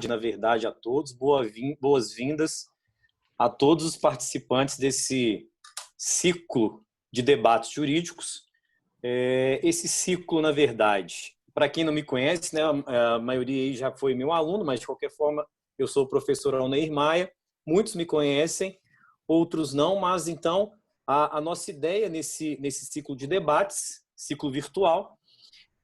na verdade, a todos. Boas-vindas a todos os participantes desse ciclo de debates jurídicos. Esse ciclo, na verdade, para quem não me conhece, né, a maioria aí já foi meu aluno, mas, de qualquer forma, eu sou o professor Alneir Maia. Muitos me conhecem, outros não, mas, então, a nossa ideia nesse ciclo de debates, ciclo virtual,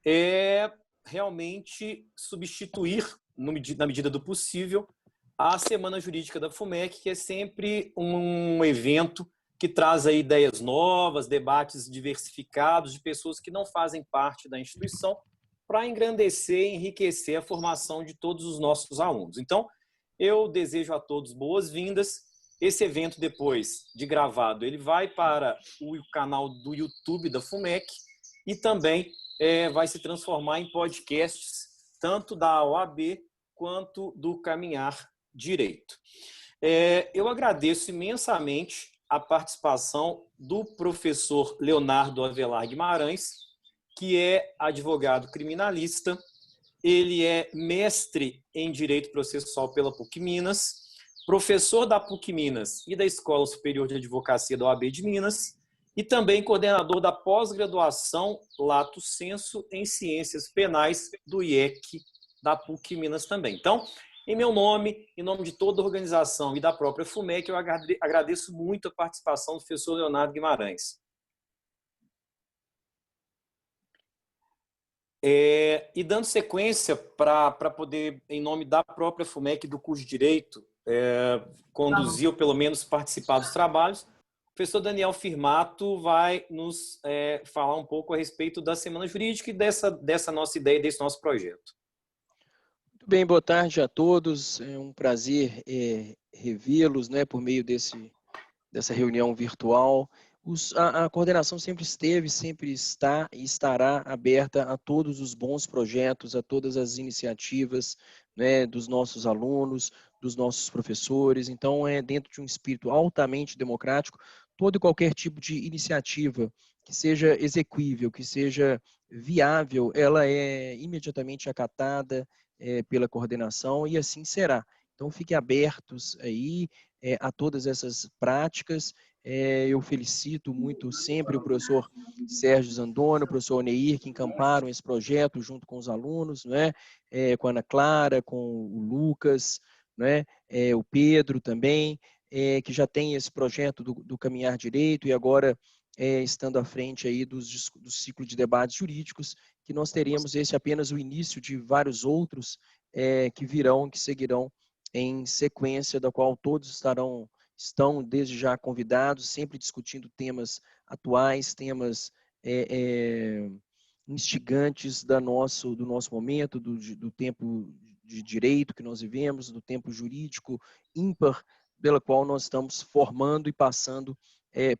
é realmente substituir, na medida do possível, a Semana Jurídica da FUMEC, que é sempre um evento que traz aí ideias novas, debates diversificados de pessoas que não fazem parte da instituição, para engrandecer e enriquecer a formação de todos os nossos alunos. Então, eu desejo a todos boas-vindas. Esse evento, depois de gravado, ele vai para o canal do YouTube da FUMEC e também vai se transformar em podcasts, tanto da OAB quanto do Caminhar Direito. Eu agradeço imensamente a participação do professor Leonardo Avelar Guimarães, que é advogado criminalista. Ele é mestre em Direito Processual pela PUC Minas, professor da PUC Minas e da Escola Superior de Advocacia da OAB de Minas, e também coordenador da pós-graduação Lato Sensu em Ciências Penais do IEC da PUC Minas também. Então, em meu nome, em nome de toda a organização e da própria FUMEC, eu agradeço muito a participação do professor Leonardo Guimarães. E dando sequência para poder, em nome da própria FUMEC, do curso de Direito, conduzir ou pelo menos participar dos trabalhos, o professor Daniel Firmato vai nos falar um pouco a respeito da Semana Jurídica e dessa nossa ideia, desse nosso projeto. Muito bem, boa tarde a todos. É um prazer revê-los, né, por meio dessa reunião virtual. A coordenação sempre esteve, sempre está e estará aberta a todos os bons projetos, a todas as iniciativas, né, dos nossos alunos, dos nossos professores. Então, dentro de um espírito altamente democrático, todo e qualquer tipo de iniciativa que seja exequível, que seja viável, ela é imediatamente acatada pela coordenação e assim será. Então, fiquem abertos aí a todas essas práticas. Eu felicito muito sempre o professor Sérgio Zandoni, o professor Oneir, que encamparam esse projeto junto com os alunos, né? Com a Ana Clara, com o Lucas, né? O Pedro também, que já tem esse projeto do Caminhar Direito e agora estando à frente aí do ciclo de debates jurídicos, que nós teremos esse apenas o início de vários outros que virão, que seguirão em sequência, da qual todos estão desde já convidados, sempre discutindo temas atuais, temas instigantes do nosso momento, do tempo de direito que nós vivemos, do tempo jurídico ímpar, pela qual nós estamos formando e passando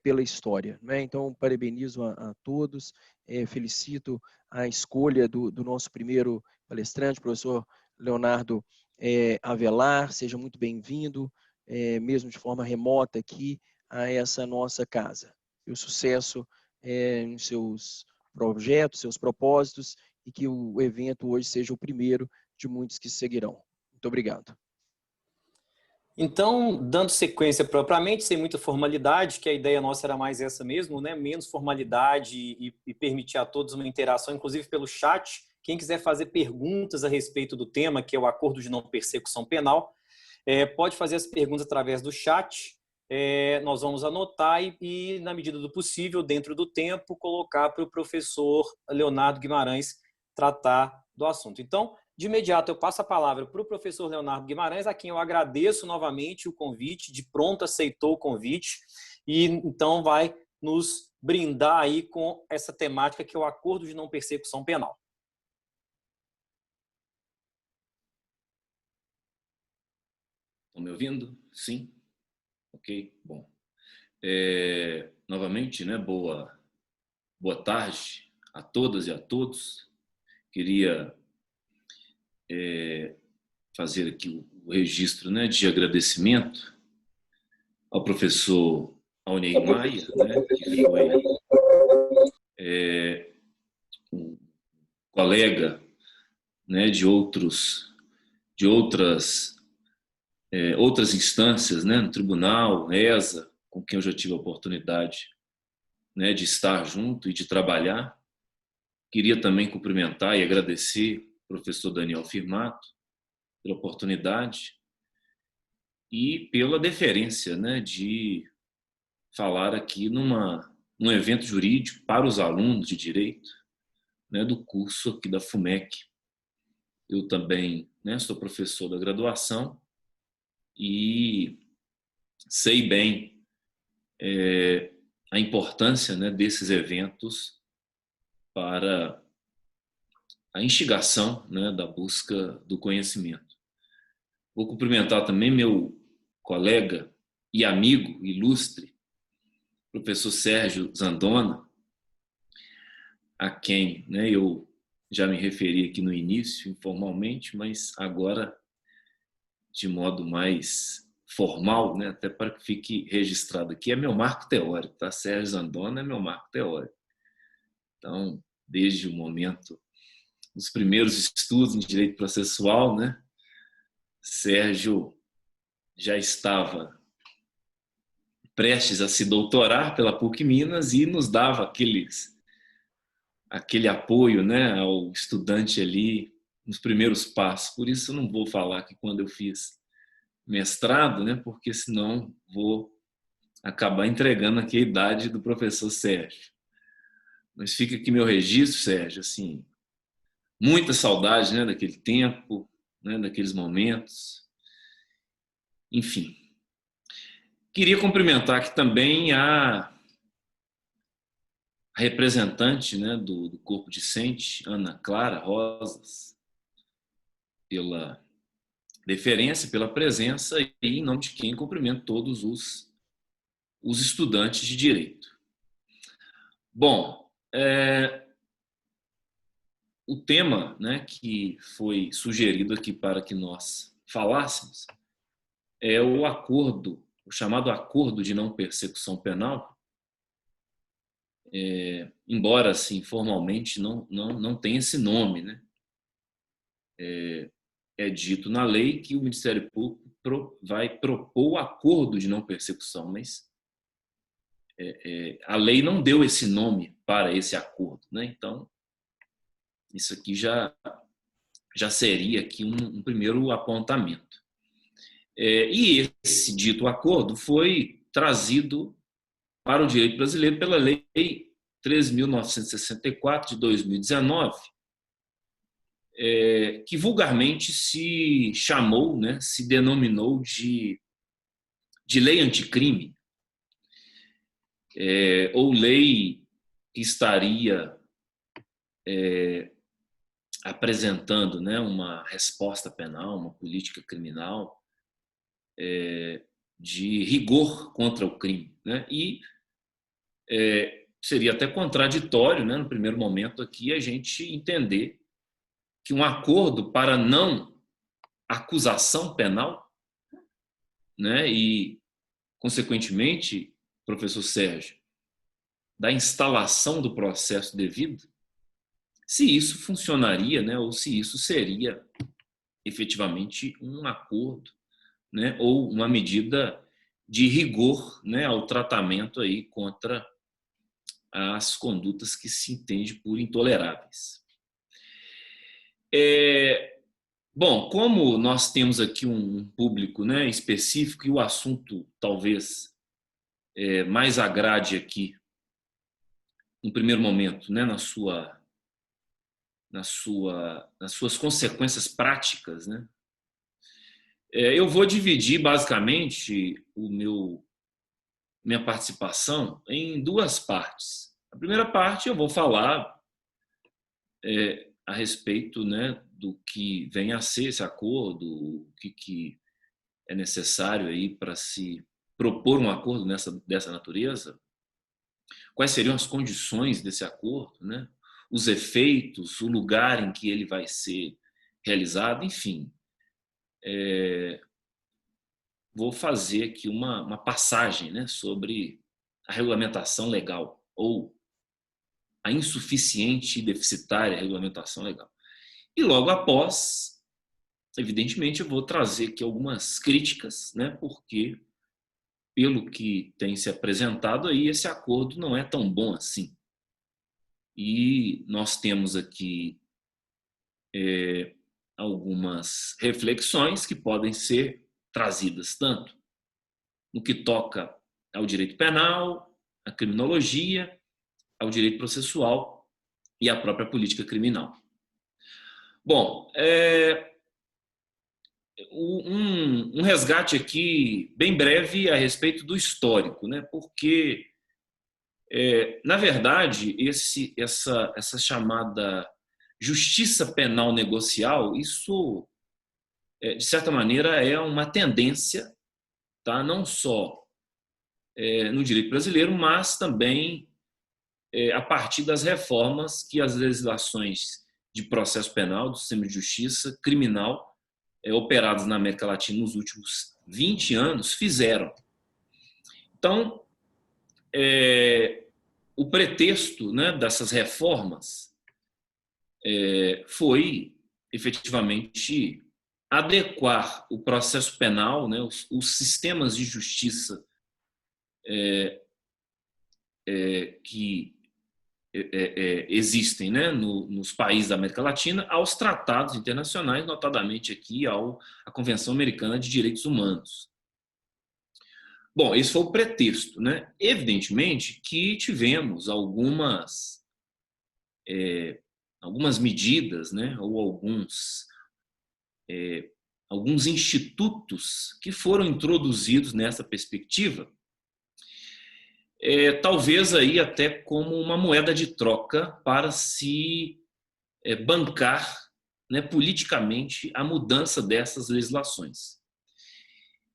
pela história, né? Então, parabenizo a todos, felicito a escolha do nosso primeiro palestrante, professor Leonardo Avelar. Seja muito bem-vindo, mesmo de forma remota aqui, a essa nossa casa. E o sucesso em seus projetos, seus propósitos, e que o evento hoje seja o primeiro de muitos que seguirão. Muito obrigado. Então, dando sequência propriamente, sem muita formalidade, que a ideia nossa era mais essa mesmo, né? Menos formalidade e permitir a todos uma interação, inclusive pelo chat. Quem quiser fazer perguntas a respeito do tema, que é o Acordo de Não Persecução Penal, pode fazer as perguntas através do chat. Nós vamos anotar e, na medida do possível, dentro do tempo, colocar para o professor Leonardo Guimarães tratar do assunto. Então, de imediato, eu passo a palavra para o professor Leonardo Guimarães, a quem eu agradeço novamente o convite, de pronto aceitou o convite, e então vai nos brindar aí com essa temática que é o Acordo de Não Persecução Penal. Estão me ouvindo? Sim? Ok, bom. Novamente, né, boa tarde a todas e a todos. Queria fazer aqui o registro, né, de agradecimento ao professor Alneir Maia, né, que foi um colega, né, de outros de outras instâncias, né, no tribunal, ESA, com quem eu já tive a oportunidade, né, de estar junto e de trabalhar. Queria também cumprimentar e agradecer o professor Daniel Firmato pela oportunidade e pela deferência, né, de falar aqui num evento jurídico para os alunos de direito, né, do curso aqui da FUMEC. Eu também, né, sou professor da graduação e sei bem a importância, né, desses eventos para a instigação, né, da busca do conhecimento. Vou cumprimentar também meu colega e amigo ilustre, professor Sérgio Zandona, a quem, né, eu já me referi aqui no início, informalmente, mas agora de modo mais formal, né, até para que fique registrado aqui, é meu marco teórico, tá? Sérgio Zandona é meu marco teórico. Então, desde o momento dos primeiros estudos em direito processual, né, Sérgio já estava prestes a se doutorar pela PUC Minas e nos dava aquele apoio, né, ao estudante ali nos primeiros passos. Por isso eu não vou falar que quando eu fiz mestrado, né, porque senão vou acabar entregando aqui a idade do professor Sérgio. Mas fica aqui meu registro, Sérgio, assim, muita saudade, né, daquele tempo, né, daqueles momentos. Enfim. Queria cumprimentar aqui também a representante, né, do corpo discente, Ana Clara Rosas, pela deferência, pela presença e em nome de quem cumprimento todos os estudantes de direito. Bom, o tema, né, que foi sugerido aqui para que nós falássemos é o acordo, o chamado acordo de não persecução penal, embora assim formalmente não tenha esse nome, né? É dito na lei que o Ministério Público vai propor o acordo de não persecução, mas a lei não deu esse nome para esse acordo, né? Então isso aqui já seria aqui um primeiro apontamento. E esse dito acordo foi trazido para o direito brasileiro pela Lei 13.964 de 2019, que vulgarmente se chamou, né, se denominou de lei anticrime, ou lei que estaria apresentando, né, uma resposta penal, uma política criminal de rigor contra o crime, né? E seria até contraditório, né, no primeiro momento aqui, a gente entender que um acordo para não acusação penal, né, e, consequentemente, professor Sérgio, da instalação do processo devido, se isso funcionaria, né, ou se isso seria efetivamente um acordo, né, ou uma medida de rigor, né, ao tratamento aí contra as condutas que se entende por intoleráveis. Bom, como nós temos aqui um público, né, específico e o assunto talvez mais agrade aqui, no primeiro momento, né, nas suas consequências práticas, né, eu vou dividir basicamente minha participação em duas partes. A primeira parte eu vou falar a respeito, né, do que vem a ser esse acordo, o que é necessário aí para se propor um acordo dessa natureza, quais seriam as condições desse acordo, né, os efeitos, o lugar em que ele vai ser realizado, enfim. Vou fazer aqui uma passagem, né, sobre a regulamentação legal ou a insuficiente e deficitária regulamentação legal. E logo após, evidentemente, eu vou trazer aqui algumas críticas, né, porque, pelo que tem se apresentado aí, esse acordo não é tão bom assim. E nós temos aqui algumas reflexões que podem ser trazidas tanto no que toca ao direito penal, à criminologia, ao direito processual e à própria política criminal. Bom, um resgate aqui bem breve a respeito do histórico, né? Porque, na verdade, essa chamada justiça penal negocial, isso, de certa maneira, é uma tendência, tá? Não só no direito brasileiro, mas também a partir das reformas que as legislações de processo penal, do sistema de justiça criminal, operadas na América Latina nos últimos 20 anos, fizeram. Então, o pretexto, né, dessas reformas foi, efetivamente, adequar o processo penal, né, os sistemas de justiça que existem, né, nos países da América Latina aos tratados internacionais, notadamente aqui à Convenção Americana de Direitos Humanos. Bom, esse foi o pretexto, né? Evidentemente que tivemos algumas medidas, né, ou alguns institutos que foram introduzidos nessa perspectiva, talvez aí até como uma moeda de troca para se bancar, né, politicamente a mudança dessas legislações.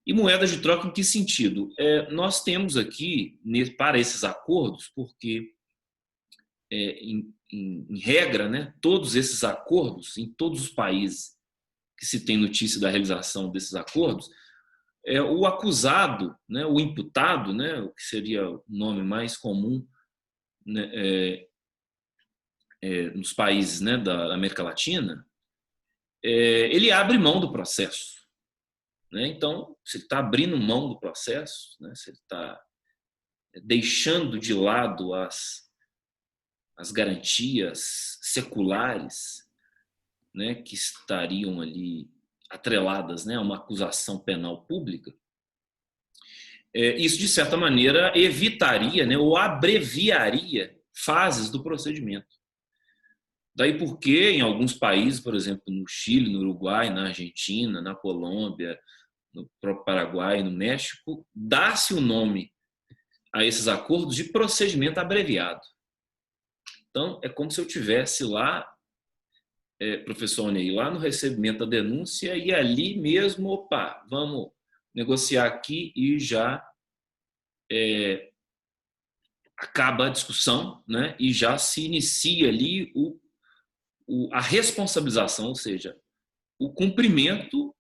E moeda de troca em que sentido? Nós temos aqui, para esses acordos, porque, em regra, né, todos esses acordos, em todos os países que se tem notícia da realização desses acordos, o acusado, né, o imputado, né, o que seria o nome mais comum, né, nos países, né, da América Latina, ele abre mão do processo, né? Então, se ele está abrindo mão do processo, né, se ele está deixando de lado as garantias seculares, né, que estariam ali atreladas, né, a uma acusação penal pública, isso, de certa maneira, evitaria, né, ou abreviaria fases do procedimento. Daí porque, em alguns países, por exemplo, no Chile, no Uruguai, na Argentina, na Colômbia, no próprio Paraguai, no México, dá-se o nome a esses acordos de procedimento abreviado. Então, é como se eu tivesse lá, professor Onei, lá no recebimento da denúncia e ali mesmo, opa, vamos negociar aqui e já acaba a discussão, né? E já se inicia ali a responsabilização, ou seja, o cumprimento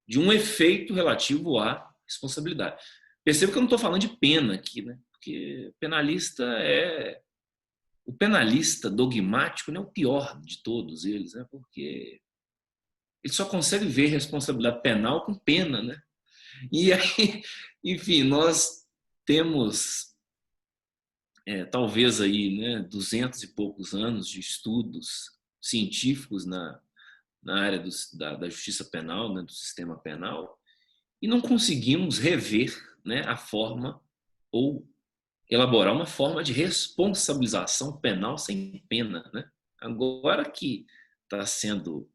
de um efeito relativo à responsabilidade. Perceba que eu não estou falando de pena aqui, né? Porque o penalista dogmático não é o pior de todos eles, né? Porque ele só consegue ver responsabilidade penal com pena, né? E aí, enfim, nós temos talvez aí, né, 200 e poucos anos de estudos científicos na área da justiça penal, né, do sistema penal, e não conseguimos rever, né, a forma ou elaborar uma forma de responsabilização penal sem pena, né? Agora que está sendo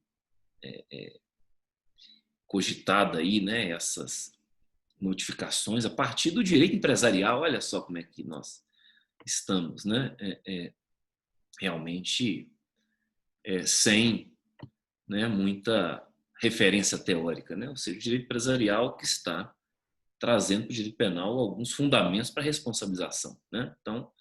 cogitada aí, né, essas modificações a partir do direito empresarial, olha só como é que nós estamos, né? Realmente sem, né, muita referência teórica, né? Ou seja, o direito empresarial que está trazendo para o direito penal alguns fundamentos para responsabilização, né? Então,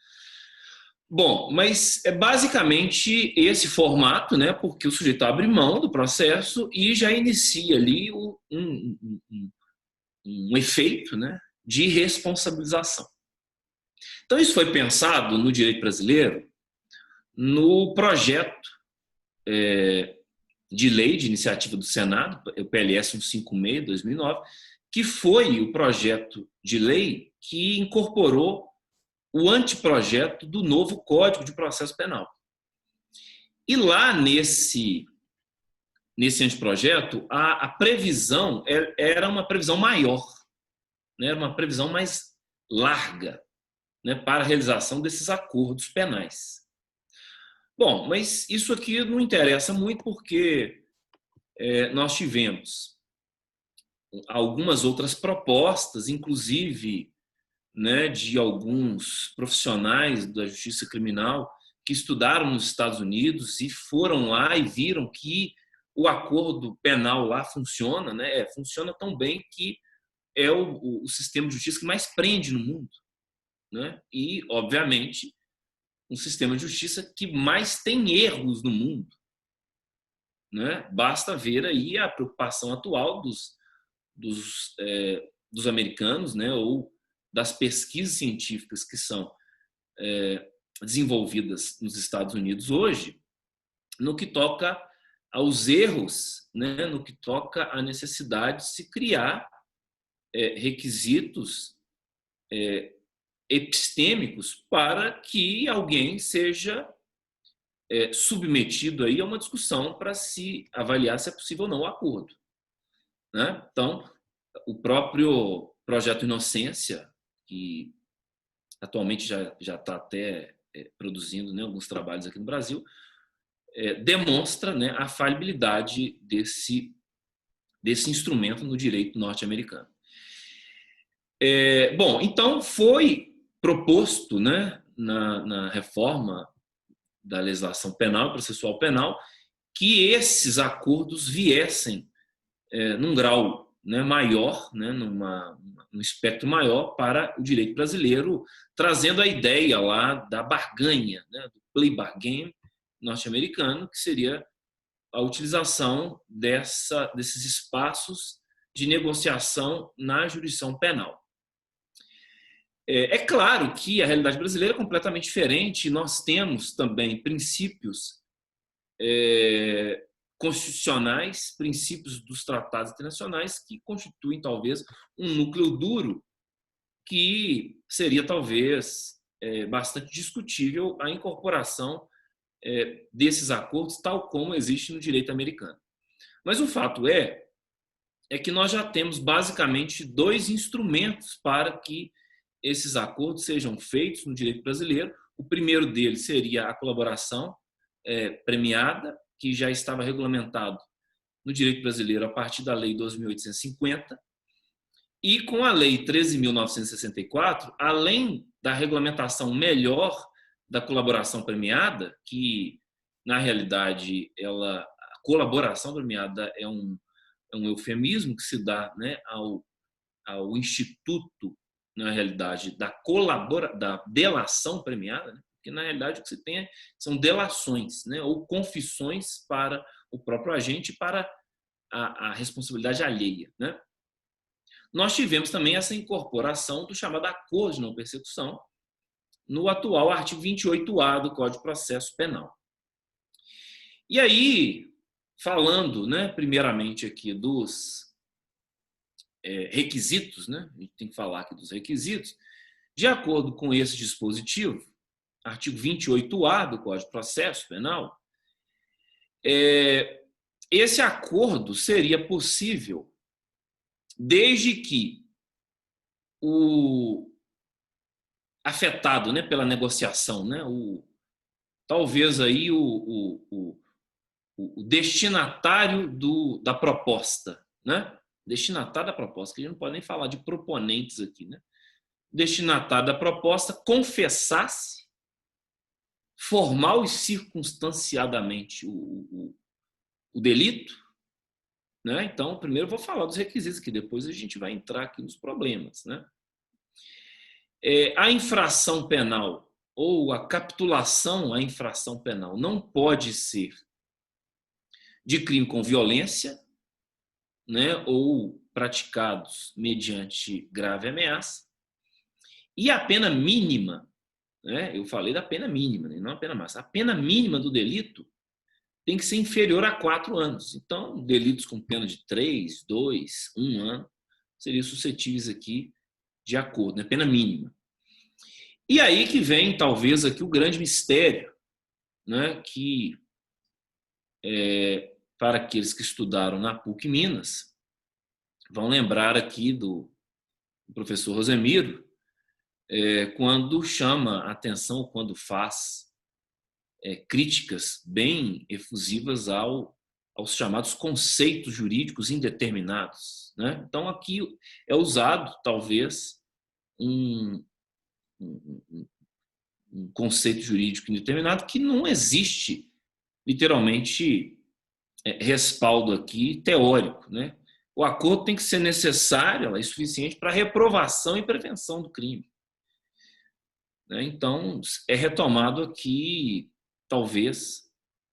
bom, mas é basicamente esse formato, né? Porque o sujeito abre mão do processo e já inicia ali um efeito, né, de responsabilização. Então, isso foi pensado no direito brasileiro no projeto de lei de iniciativa do Senado, o PLS 156, 2009, que foi o projeto de lei que incorporou o anteprojeto do novo Código de Processo Penal. E lá nesse anteprojeto, a previsão era uma previsão maior, né? Era uma previsão mais larga, né, para a realização desses acordos penais. Bom, mas isso aqui não interessa muito porque nós tivemos algumas outras propostas, inclusive, né, de alguns profissionais da justiça criminal que estudaram nos Estados Unidos e foram lá e viram que o acordo penal lá funciona, né, funciona tão bem que é o sistema de justiça que mais prende no mundo, né? E, obviamente, um sistema de justiça que mais tem erros no mundo, né? Basta ver aí a preocupação atual dos americanos, né? Ou das pesquisas científicas que são desenvolvidas nos Estados Unidos hoje, no que toca aos erros, né? No que toca à necessidade de se criar requisitos epistêmicos para que alguém seja submetido aí a uma discussão para se avaliar se é possível ou não o acordo, né? Então, o próprio projeto Inocência, que atualmente já está até produzindo, né, alguns trabalhos aqui no Brasil, demonstra, né, a falibilidade desse instrumento no direito norte-americano. Bom, então foi proposto, né, na reforma da legislação penal e processual penal que esses acordos viessem num grau, né, maior, né, num espectro maior para o direito brasileiro, trazendo a ideia lá da barganha, né, do plea bargain norte-americano, que seria a utilização desses espaços de negociação na jurisdição penal. É claro que a realidade brasileira é completamente diferente. Nós temos também princípios constitucionais, princípios dos tratados internacionais que constituem talvez um núcleo duro que seria talvez bastante discutível a incorporação desses acordos tal como existe no direito americano. Mas o fato é que nós já temos basicamente dois instrumentos para que esses acordos sejam feitos no direito brasileiro. O primeiro deles seria a colaboração premiada, que já estava regulamentado no direito brasileiro a partir da Lei 2.850, e com a Lei 13.964, além da regulamentação melhor da colaboração premiada, que na realidade a colaboração premiada é um eufemismo que se dá, né, ao instituto, na realidade, da delação premiada, né? Porque, na realidade, o que se tem são delações, né? Ou confissões para o próprio agente para a responsabilidade alheia, né? Nós tivemos também essa incorporação do chamado acordo de não persecução no atual artigo 28A do Código de Processo Penal. E aí, falando, né, primeiramente aqui dos requisitos, né? A gente tem que falar aqui dos requisitos. De acordo com esse dispositivo, artigo 28A do Código de Processo Penal, esse acordo seria possível desde que o afetado, né, pela negociação, né, talvez aí o destinatário da proposta, né? Destinatário da proposta, que a gente não pode nem falar de proponentes aqui, né? Destinatário da proposta confessasse formal e circunstanciadamente o delito, né? Então, primeiro eu vou falar dos requisitos, que depois a gente vai entrar aqui nos problemas, né? A infração penal ou a capitulação à infração penal não pode ser de crime com violência, né, ou praticados mediante grave ameaça, e a pena mínima, né, eu falei da pena mínima, né, não a pena máxima, a pena mínima do delito tem que ser inferior a 4 anos. Então, delitos com pena de 3, 2, 1 ano seriam suscetíveis aqui de acordo, né? Pena mínima. E aí que vem, talvez, aqui o grande mistério, né? Que para aqueles que estudaram na PUC Minas, vão lembrar aqui do professor Rosemiro, quando chama a atenção, quando faz críticas bem efusivas aos chamados conceitos jurídicos indeterminados, né? Então, aqui é usado, talvez, um conceito jurídico indeterminado que não existe, literalmente, respaldo aqui teórico, né? O acordo tem que ser necessário e suficiente para reprovação e prevenção do crime. Então, é retomado aqui, talvez,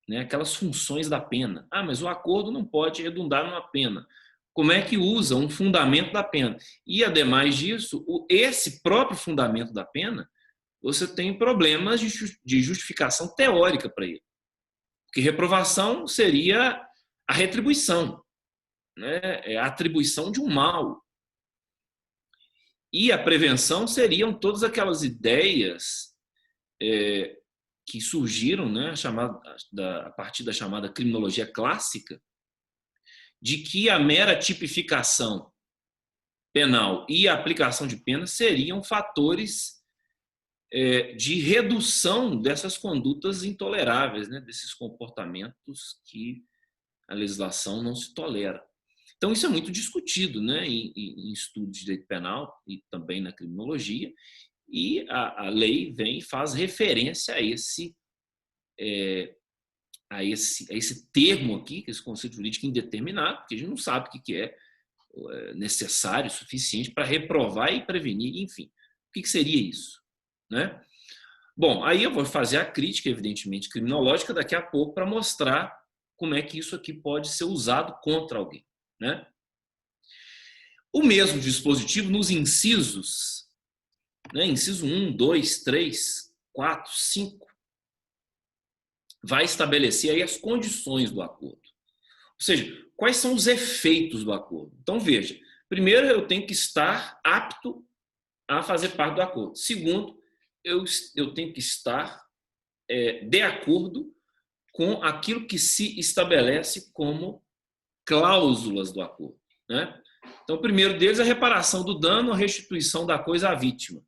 né, aquelas funções da pena. Mas o acordo não pode redundar numa pena. Como é que usa um fundamento da pena? E, ademais disso, esse próprio fundamento da pena, você tem problemas de justificação teórica para ele. Porque reprovação seria a retribuição, né? A atribuição de um mal. E a prevenção seriam todas aquelas ideias que surgiram, né, a partir da chamada criminologia clássica, de que a mera tipificação penal e a aplicação de penas seriam fatores de redução dessas condutas intoleráveis, né, desses comportamentos que a legislação não se tolera. Então, isso é muito discutido, né, em estudos de direito penal e também na criminologia, e a lei vem e faz referência a esse termo aqui, esse conceito jurídico indeterminado, porque a gente não sabe o que é necessário, suficiente para reprovar e prevenir, enfim. O que seria isso, né? Bom, aí eu vou fazer a crítica, evidentemente, criminológica daqui a pouco para mostrar como é que isso aqui pode ser usado contra alguém, né? O mesmo dispositivo nos incisos, né? Inciso 1, 2, 3, 4, 5, vai estabelecer aí as condições do acordo. Ou seja, quais são os efeitos do acordo? Então, veja, primeiro eu tenho que estar apto a fazer parte do acordo. Segundo, eu tenho que estar de acordo com aquilo que se estabelece como cláusulas do acordo, né? Então, o primeiro deles é a reparação do dano, a restituição da coisa à vítima.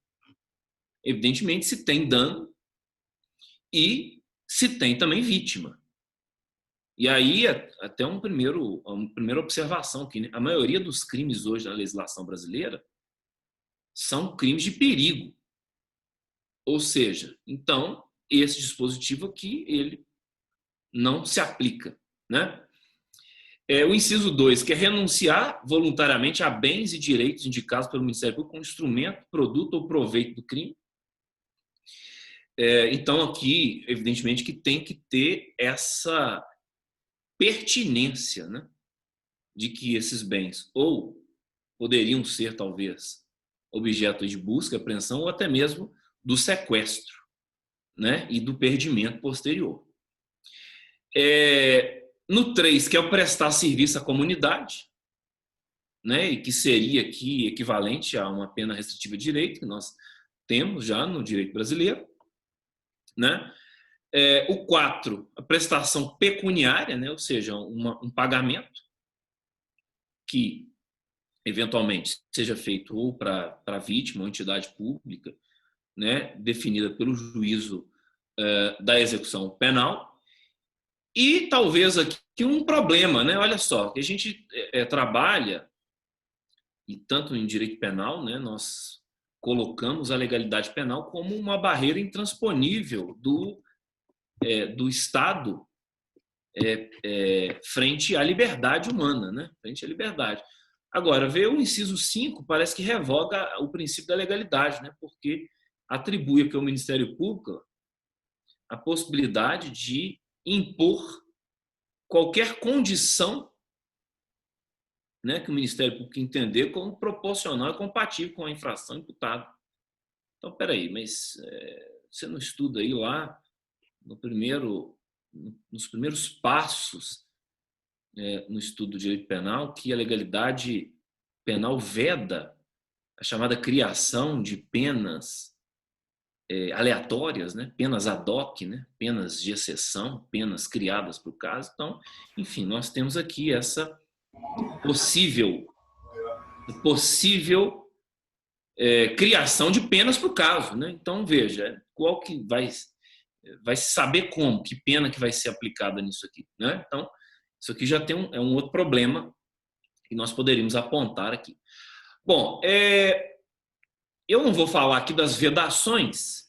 Evidentemente, se tem dano e se tem também vítima. E aí, até uma primeira observação aqui, né? A maioria dos crimes hoje na legislação brasileira são crimes de perigo. Ou seja, então, esse dispositivo aqui, ele não se aplica, né? O inciso 2, que é renunciar voluntariamente a bens e direitos indicados pelo Ministério Público como instrumento, produto ou proveito do crime. Então, aqui, evidentemente, que tem que ter essa pertinência, né, de que esses bens ou poderiam ser, talvez, objeto de busca, apreensão ou até mesmo do sequestro, né, e do perdimento posterior. No 3, que é o prestar serviço à comunidade, né, e que seria aqui equivalente a uma pena restritiva de direito, que nós temos já no direito brasileiro, né? O 4, a prestação pecuniária, né, ou seja, um pagamento que, eventualmente, seja feito ou para a vítima ou entidade pública, né, definida pelo juízo da execução penal. E talvez aqui um problema, né? Olha só, que a gente trabalha, e tanto em direito penal, né, nós colocamos a legalidade penal como uma barreira intransponível do Estado frente à liberdade humana, né? Frente à liberdade. Agora, ver o inciso 5 parece que revoga o princípio da legalidade, né? Porque atribui aqui ao Ministério Público a possibilidade de impor qualquer condição, né, que o Ministério Público entender como proporcional e compatível com a infração imputada. Então, peraí, mas você não estuda aí lá no primeiro nos primeiros passos no estudo do direito penal, que a legalidade penal veda a chamada criação de penas aleatórias, né? Penas ad hoc, né? Penas de exceção, penas criadas para o caso. Então, enfim, nós temos aqui essa possível criação de penas para o caso, né? Então, veja, qual que vai saber como, que pena que vai ser aplicada nisso aqui, né? Então, isso aqui já tem um outro problema que nós poderíamos apontar aqui. Bom, eu não vou falar aqui das vedações,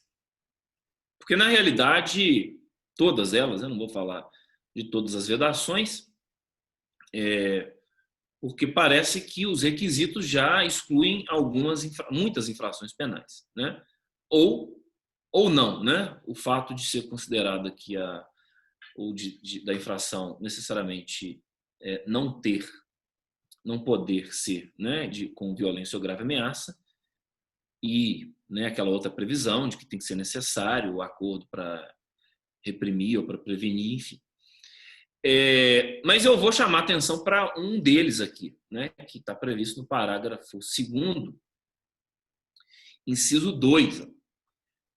porque na realidade, todas elas, eu não vou falar de todas as vedações, porque parece que os requisitos já excluem muitas infrações penais, né? Ou não, né? O fato de ser considerado aqui da infração necessariamente não poder ser, né, com violência ou grave ameaça, e, né, aquela outra previsão de que tem que ser necessário o acordo para reprimir ou para prevenir, enfim. Mas eu vou chamar atenção para um deles aqui, né, que está previsto no parágrafo 2º, inciso 2.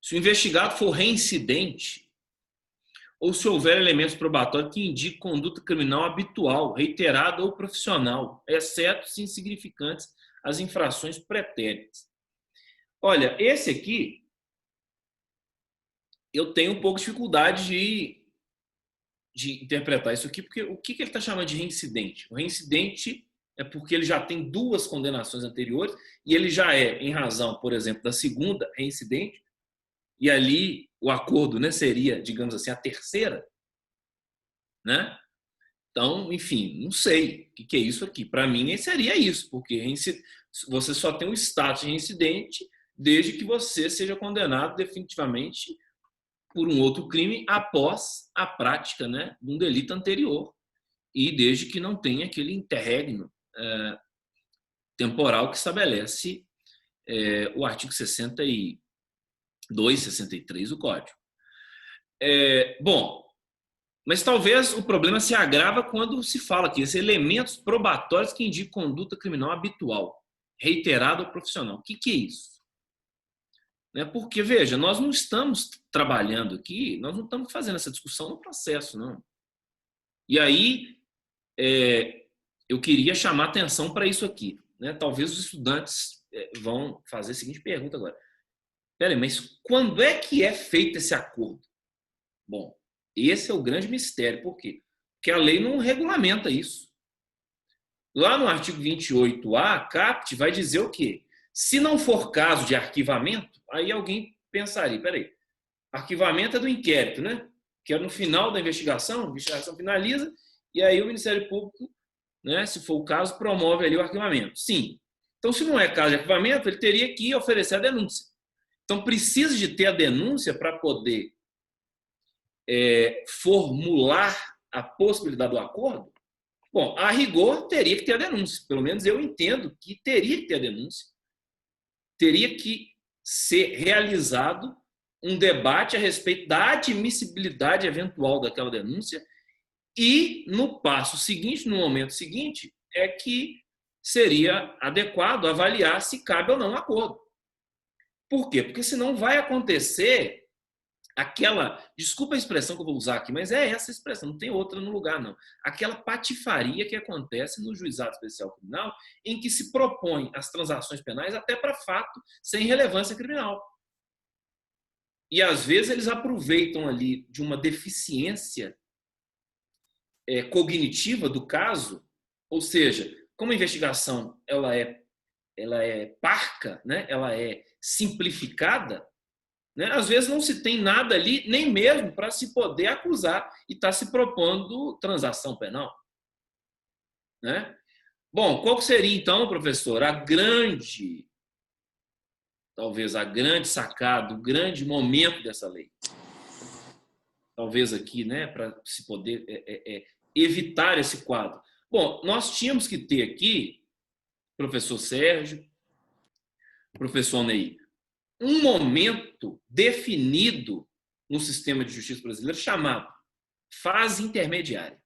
Se o investigado for reincidente ou se houver elementos probatórios que indiquem conduta criminal habitual, reiterada ou profissional, exceto se insignificantes as infrações pretéritas. Olha, esse aqui eu tenho um pouco de dificuldade de interpretar isso aqui, porque o que ele está chamando de reincidente? O reincidente é porque ele já tem 2 condenações anteriores e ele já em razão, por exemplo, da segunda reincidente, e ali o acordo, né, seria, digamos assim, a terceira, né? Então, enfim, não sei o que é isso aqui. Para mim, seria isso, porque você só tem o status de reincidente desde que você seja condenado definitivamente por um outro crime após a prática, né, de um delito anterior e desde que não tenha aquele interregno temporal que estabelece o artigo 62, 63 do Código. Bom, mas talvez o problema se agrava quando se fala aqui, esses elementos probatórios que indicam conduta criminal habitual, reiterada ou profissional. O que é isso? Porque, veja, nós não estamos trabalhando aqui, nós não estamos fazendo essa discussão no processo, não. E aí, eu queria chamar atenção para isso aqui, né? Talvez os estudantes vão fazer a seguinte pergunta agora. Peraí, mas quando é que é feito esse acordo? Bom, esse é o grande mistério. Por quê? Porque a lei não regulamenta isso. Lá no artigo 28A, a CAPT vai dizer o quê? Se não for caso de arquivamento, aí alguém pensaria, peraí, arquivamento é do inquérito, né? Que é no final da investigação, a investigação finaliza, e aí o Ministério Público, né, se for o caso, promove ali o arquivamento. Sim. Então, se não é caso de arquivamento, ele teria que oferecer a denúncia. Então, precisa de ter a denúncia para poder formular a possibilidade do acordo? Bom, a rigor, teria que ter a denúncia. Pelo menos eu entendo que teria que ter a denúncia. Teria que ser realizado um debate a respeito da admissibilidade eventual daquela denúncia e, no passo seguinte, no momento seguinte, é que seria adequado avaliar se cabe ou não um acordo. Por quê? Porque senão vai acontecer aquela, desculpa a expressão que eu vou usar aqui, mas é essa expressão, não tem outra no lugar, não. Aquela patifaria que acontece no juizado especial criminal, em que se propõe as transações penais até para fato sem relevância criminal. E, às vezes, eles aproveitam ali de uma deficiência cognitiva do caso, ou seja, como a investigação ela é parca, né? Ela é simplificada, né? Às vezes não se tem nada ali, nem mesmo para se poder acusar e está se propondo transação penal. Né? Bom, qual seria então, professor, talvez a grande sacada, o grande momento dessa lei? Talvez aqui, né, para se poder evitar esse quadro. Bom, nós tínhamos que ter aqui, professor Sérgio, professor Ney, um momento definido no sistema de justiça brasileiro chamado fase intermediária.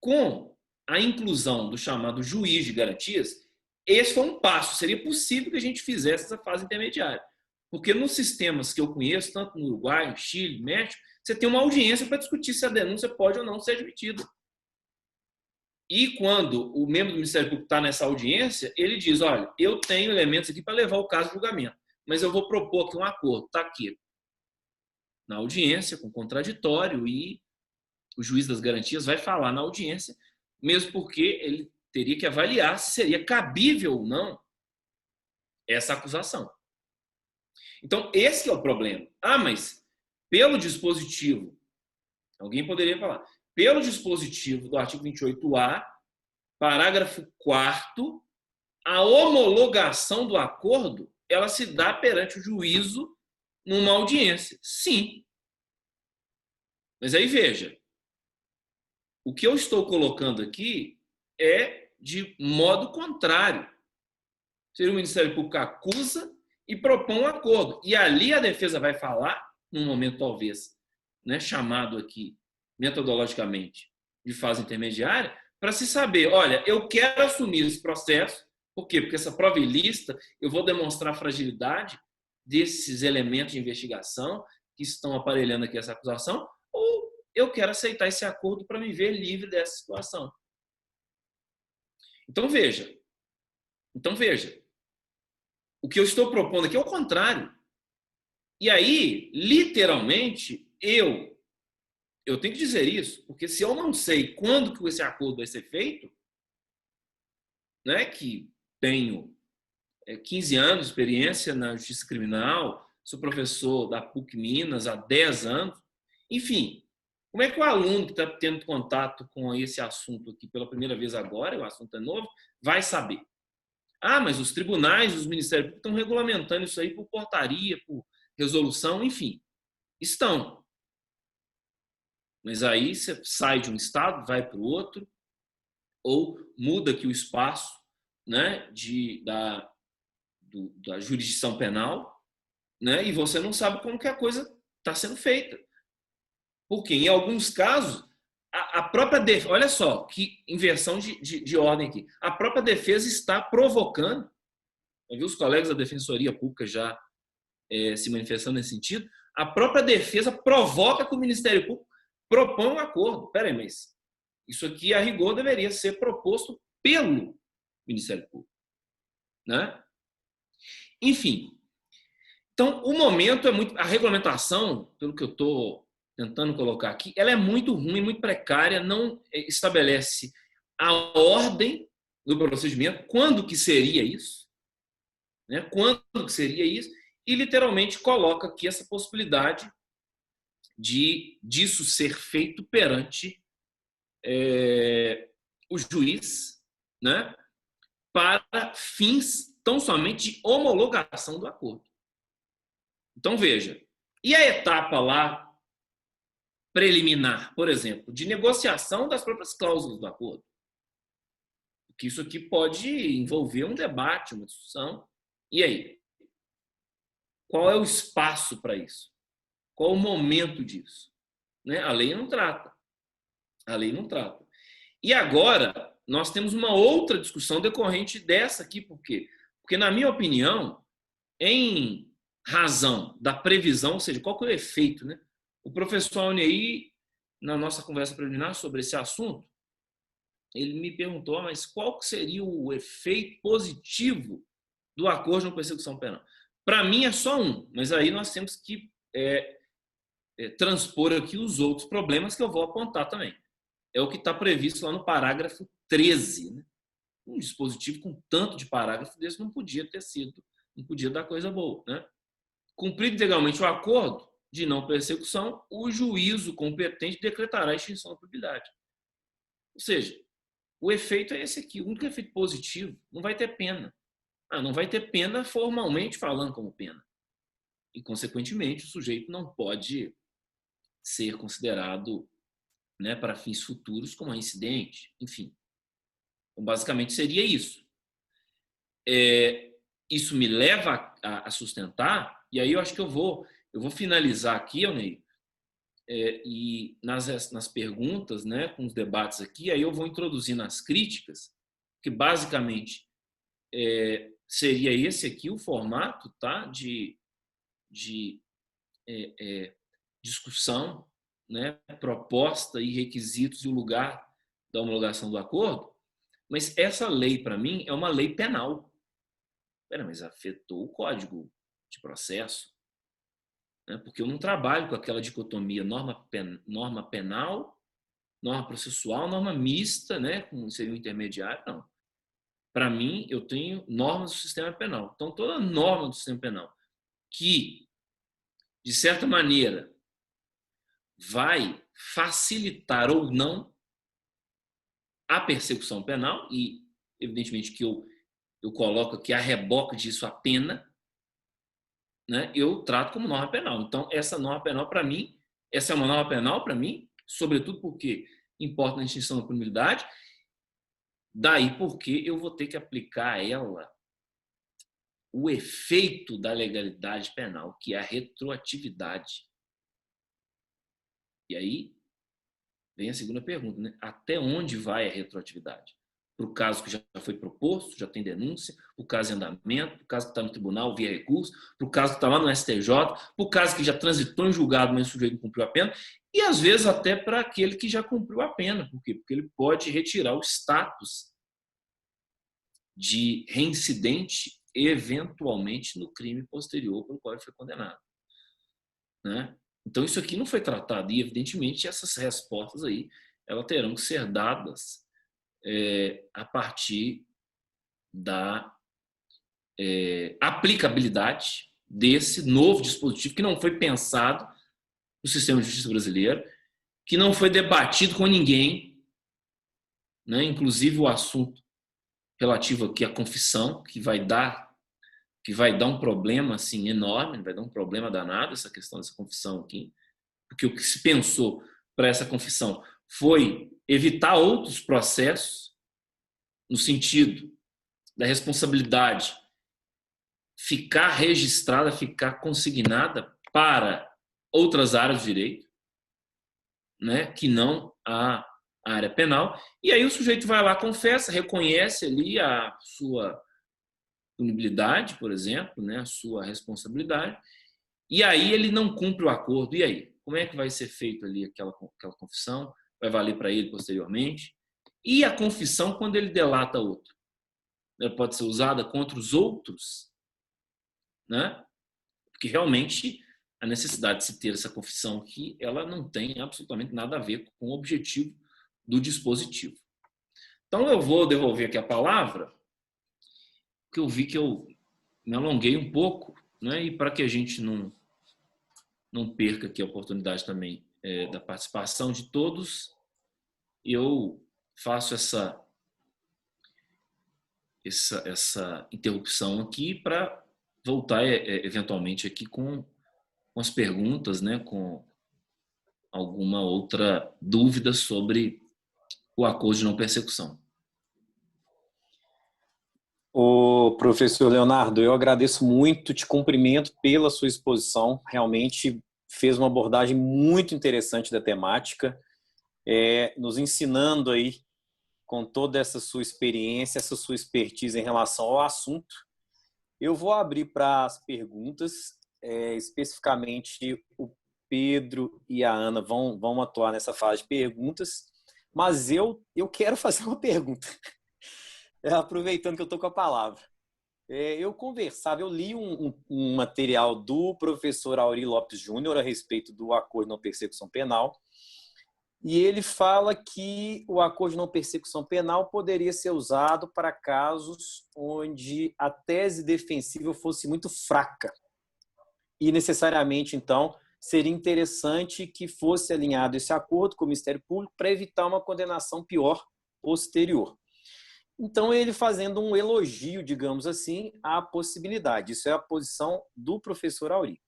Com a inclusão do chamado juiz de garantias, esse foi um passo. Seria possível que a gente fizesse essa fase intermediária. Porque nos sistemas que eu conheço, tanto no Uruguai, Chile, México, você tem uma audiência para discutir se a denúncia pode ou não ser admitida. E quando o membro do Ministério Público está nessa audiência, ele diz, olha, eu tenho elementos aqui para levar o caso ao julgamento, mas eu vou propor aqui um acordo. Está aqui na audiência, com contraditório, e o juiz das garantias vai falar na audiência, mesmo porque ele teria que avaliar se seria cabível ou não essa acusação. Então, esse é o problema. Ah, mas pelo dispositivo, alguém poderia falar, pelo dispositivo do artigo 28A, parágrafo 4º, a homologação do acordo, ela se dá perante o juízo numa audiência. Sim. Mas aí veja, o que eu estou colocando aqui é de modo contrário. Seria o Ministério Público acusa e propõe um acordo. E ali a defesa vai falar, num momento talvez, né, chamado aqui metodologicamente de fase intermediária, para se saber, olha, eu quero assumir esse processo, por quê? Porque essa prova ilícita, eu vou demonstrar a fragilidade desses elementos de investigação que estão aparelhando aqui essa acusação, ou eu quero aceitar esse acordo para me ver livre dessa situação. Então veja, o que eu estou propondo aqui é o contrário. E aí, literalmente, eu tenho que dizer isso, porque se eu não sei quando que esse acordo vai ser feito, né, que tenho 15 anos de experiência na justiça criminal, sou professor da PUC Minas há 10 anos, enfim, como é que o aluno que está tendo contato com esse assunto aqui pela primeira vez agora, o assunto é novo, vai saber? Ah, mas os tribunais, os ministérios públicos estão regulamentando isso aí por portaria, por resolução, enfim, estão. Mas aí você sai de um estado, vai para o outro, ou muda aqui o espaço, né, da jurisdição penal, né, e você não sabe como que a coisa está sendo feita. Porque, em alguns casos, a própria defesa, olha só, que inversão de ordem aqui, a própria defesa está provocando, eu vi os colegas da Defensoria Pública já se manifestando nesse sentido, a própria defesa provoca que o Ministério Público propõe um acordo. Peraí, mas isso aqui, a rigor, deveria ser proposto pelo Ministério Público, né? Enfim, então o momento é muito... A regulamentação, pelo que eu estou tentando colocar aqui, ela é muito ruim, muito precária, não estabelece a ordem do procedimento, quando que seria isso, né? Quando que seria isso, e literalmente coloca aqui essa possibilidade disso ser feito perante o juiz, né, para fins tão somente de homologação do acordo. Então, veja, e a etapa lá preliminar, por exemplo, de negociação das próprias cláusulas do acordo? Porque isso aqui pode envolver um debate, uma discussão. E aí? Qual é o espaço para isso? Qual o momento disso? Né? A lei não trata. A lei não trata. E agora, nós temos uma outra discussão decorrente dessa aqui. Por quê? Porque, na minha opinião, em razão da previsão, ou seja, qual que é o efeito, né? O professor Alnei, na nossa conversa preliminar sobre esse assunto, ele me perguntou, mas qual que seria o efeito positivo do acordo de persecução penal? Para mim é só um, mas aí nós temos que transpor aqui os outros problemas que eu vou apontar também. É o que está previsto lá no parágrafo 13. Né? Um dispositivo com tanto de parágrafo desse não podia dar coisa boa. Né? Cumprido integralmente o acordo de não persecução, o juízo competente decretará a extinção da propriedade. Ou seja, o efeito é esse aqui, o único efeito positivo, não vai ter pena. Não vai ter pena formalmente falando como pena. E, consequentemente, o sujeito não pode ser considerado, né, para fins futuros como incidente. Enfim. Então, basicamente, seria isso. Isso me leva a sustentar, e aí eu acho que eu vou finalizar aqui, Alnei, e nas perguntas, né, com os debates aqui, aí eu vou introduzindo as críticas, que basicamente seria esse aqui o formato, tá, de discussão, né, proposta e requisitos e o lugar da homologação do acordo, mas essa lei, para mim, é uma lei penal. Mas afetou o Código de Processo, né? Porque eu não trabalho com aquela dicotomia norma penal, norma processual, norma mista, né? Seria o intermediário, não. Para mim, eu tenho normas do sistema penal. Então, toda norma do sistema penal que, de certa maneira, vai facilitar ou não a persecução penal, e, evidentemente, que eu coloco aqui a reboque disso a pena, né, eu trato como norma penal. Então, essa norma penal, para mim, essa é uma norma penal para mim, sobretudo porque importa na extinção da punibilidade, daí porque eu vou ter que aplicar a ela o efeito da legalidade penal, que é a retroatividade. E aí vem a segunda pergunta, né? Até onde vai a retroatividade? Para o caso que já foi proposto, já tem denúncia, para o caso em andamento, para o caso que está no tribunal via recurso, para o caso que está lá no STJ, para o caso que já transitou em julgado, mas o sujeito não cumpriu a pena, e às vezes até para aquele que já cumpriu a pena. Por quê? Porque ele pode retirar o status de reincidente eventualmente no crime posterior pelo qual ele foi condenado, né? Então isso aqui não foi tratado e evidentemente essas respostas aí elas terão que ser dadas a partir da aplicabilidade desse novo dispositivo que não foi pensado no sistema de justiça brasileiro, que não foi debatido com ninguém, né? Inclusive o assunto relativo aqui à confissão, que vai dar um problema assim enorme, vai dar um problema danado essa questão dessa confissão aqui, porque o que se pensou para essa confissão foi evitar outros processos no sentido da responsabilidade ficar registrada, ficar consignada para outras áreas do direito, né, que não a área penal. E aí o sujeito vai lá, confessa, reconhece ali a sua punibilidade, por exemplo, né, a sua responsabilidade, e aí ele não cumpre o acordo. E aí? Como é que vai ser feito ali aquela confissão? Vai valer para ele posteriormente? E a confissão quando ele delata outro? Ela pode ser usada contra os outros, né? Porque realmente a necessidade de se ter essa confissão aqui, ela não tem absolutamente nada a ver com o objetivo do dispositivo. Então eu vou devolver aqui a palavra, porque eu vi que eu me alonguei um pouco, né? E para que a gente não perca aqui a oportunidade também da participação de todos, eu faço essa interrupção aqui para voltar eventualmente aqui com as perguntas, né, com alguma outra dúvida sobre o acordo de não persecução. Ô, professor Leonardo, eu agradeço muito, te cumprimento pela sua exposição, realmente fez uma abordagem muito interessante da temática, nos ensinando aí com toda essa sua experiência, essa sua expertise em relação ao assunto. Eu vou abrir para as perguntas, especificamente o Pedro e a Ana vão atuar nessa fase de perguntas, mas eu quero fazer uma pergunta, aproveitando que eu estou com a palavra. Eu li um material do professor Aurí Lopes Júnior a respeito do acordo de não persecução penal, e ele fala que o acordo de não persecução penal poderia ser usado para casos onde a tese defensiva fosse muito fraca. E, necessariamente, então, seria interessante que fosse alinhado esse acordo com o Ministério Público para evitar uma condenação pior posterior. Então, ele fazendo um elogio, digamos assim, à possibilidade. Isso é a posição do professor Aurí.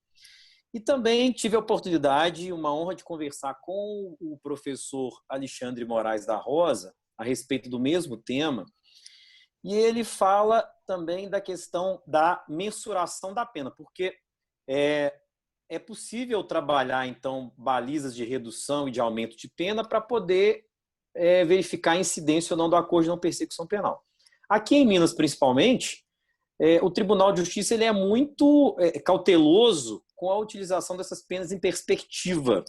E também tive a oportunidade, uma honra de conversar com o professor Alexandre Moraes da Rosa a respeito do mesmo tema. E ele fala também da questão da mensuração da pena, porque é possível trabalhar, então, balizas de redução e de aumento de pena para poder verificar a incidência ou não do acordo de não persecução penal. Aqui em Minas, principalmente, o Tribunal de Justiça ele é muito cauteloso com a utilização dessas penas em perspectiva,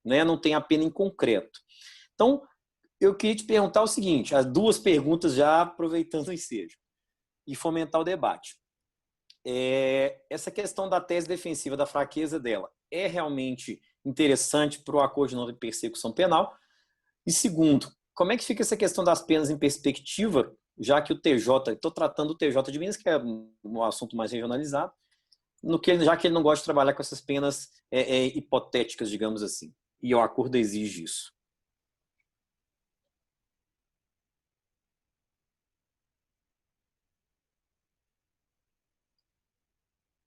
né? Não tem a pena em concreto. Então, eu queria te perguntar o seguinte, as duas perguntas já aproveitando o ensejo, e fomentar o debate. Essa questão da tese defensiva, da fraqueza dela, é realmente interessante para o acordo de não persecução penal? E segundo, como é que fica essa questão das penas em perspectiva, já que o TJ, estou tratando o TJ de Minas, que é um assunto mais regionalizado, já que ele não gosta de trabalhar com essas penas hipotéticas, digamos assim, e o acordo exige isso.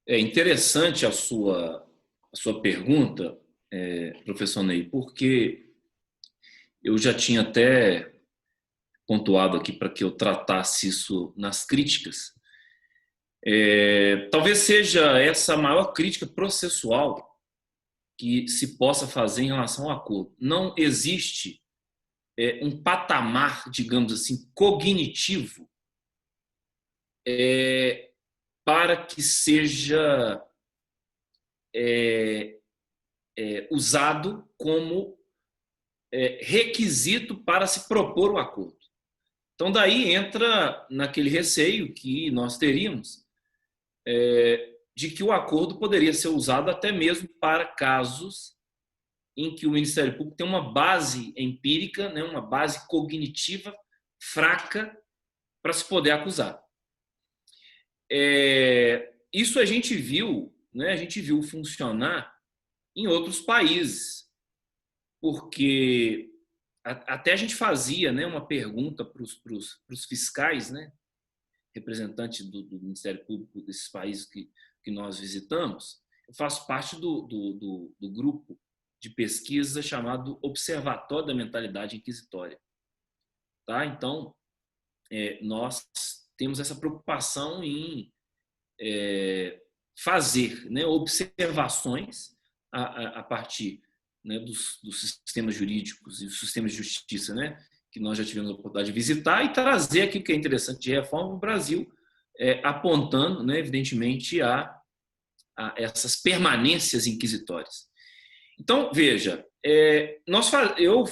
É interessante a sua pergunta, professor Ney, porque eu já tinha até pontuado aqui para que eu tratasse isso nas críticas. Talvez seja essa a maior crítica processual que se possa fazer em relação ao acordo. Não existe um patamar, digamos assim, cognitivo para que seja usado como requisito para se propor o acordo. Então, daí entra naquele receio que nós teríamos de que o acordo poderia ser usado até mesmo para casos em que o Ministério Público tem uma base empírica, né, uma base cognitiva fraca para se poder acusar. Isso a gente viu, né, funcionar em outros países, porque até a gente fazia, né, uma pergunta para os fiscais, né, representantes do Ministério Público desses países que nós visitamos. Eu faço parte do grupo de pesquisa chamado Observatório da Mentalidade Inquisitória. Tá? Então, nós temos essa preocupação em fazer, né, observações a partir, né, dos sistemas jurídicos e dos sistemas de justiça, né, que nós já tivemos a oportunidade de visitar, e trazer aqui o que é interessante de reforma no Brasil, apontando, né, evidentemente, a essas permanências inquisitórias. Então, veja, eu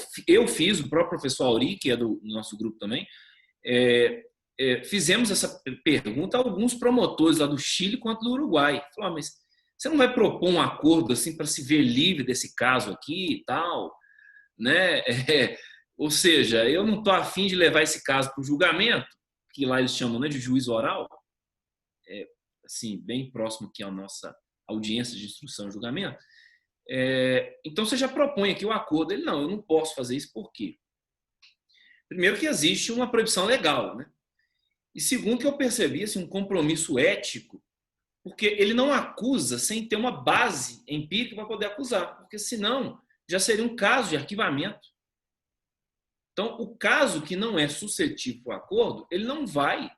fiz, o próprio professor Auri, que é do nosso grupo também, fizemos essa pergunta a alguns promotores lá do Chile quanto do Uruguai. Falaram, mas você não vai propor um acordo assim para se ver livre desse caso aqui e tal, né? Ou seja, eu não estou afim de levar esse caso para o julgamento, que lá eles chamam, né, de juízo oral, assim, bem próximo aqui à nossa audiência de instrução e julgamento. Então você já propõe aqui o acordo. Ele, não, eu não posso fazer isso. Por quê? Primeiro que existe uma proibição legal, né? E segundo que eu percebi assim, um compromisso ético, porque ele não acusa sem ter uma base empírica para poder acusar, porque senão já seria um caso de arquivamento. Então, o caso que não é suscetível ao acordo, ele não vai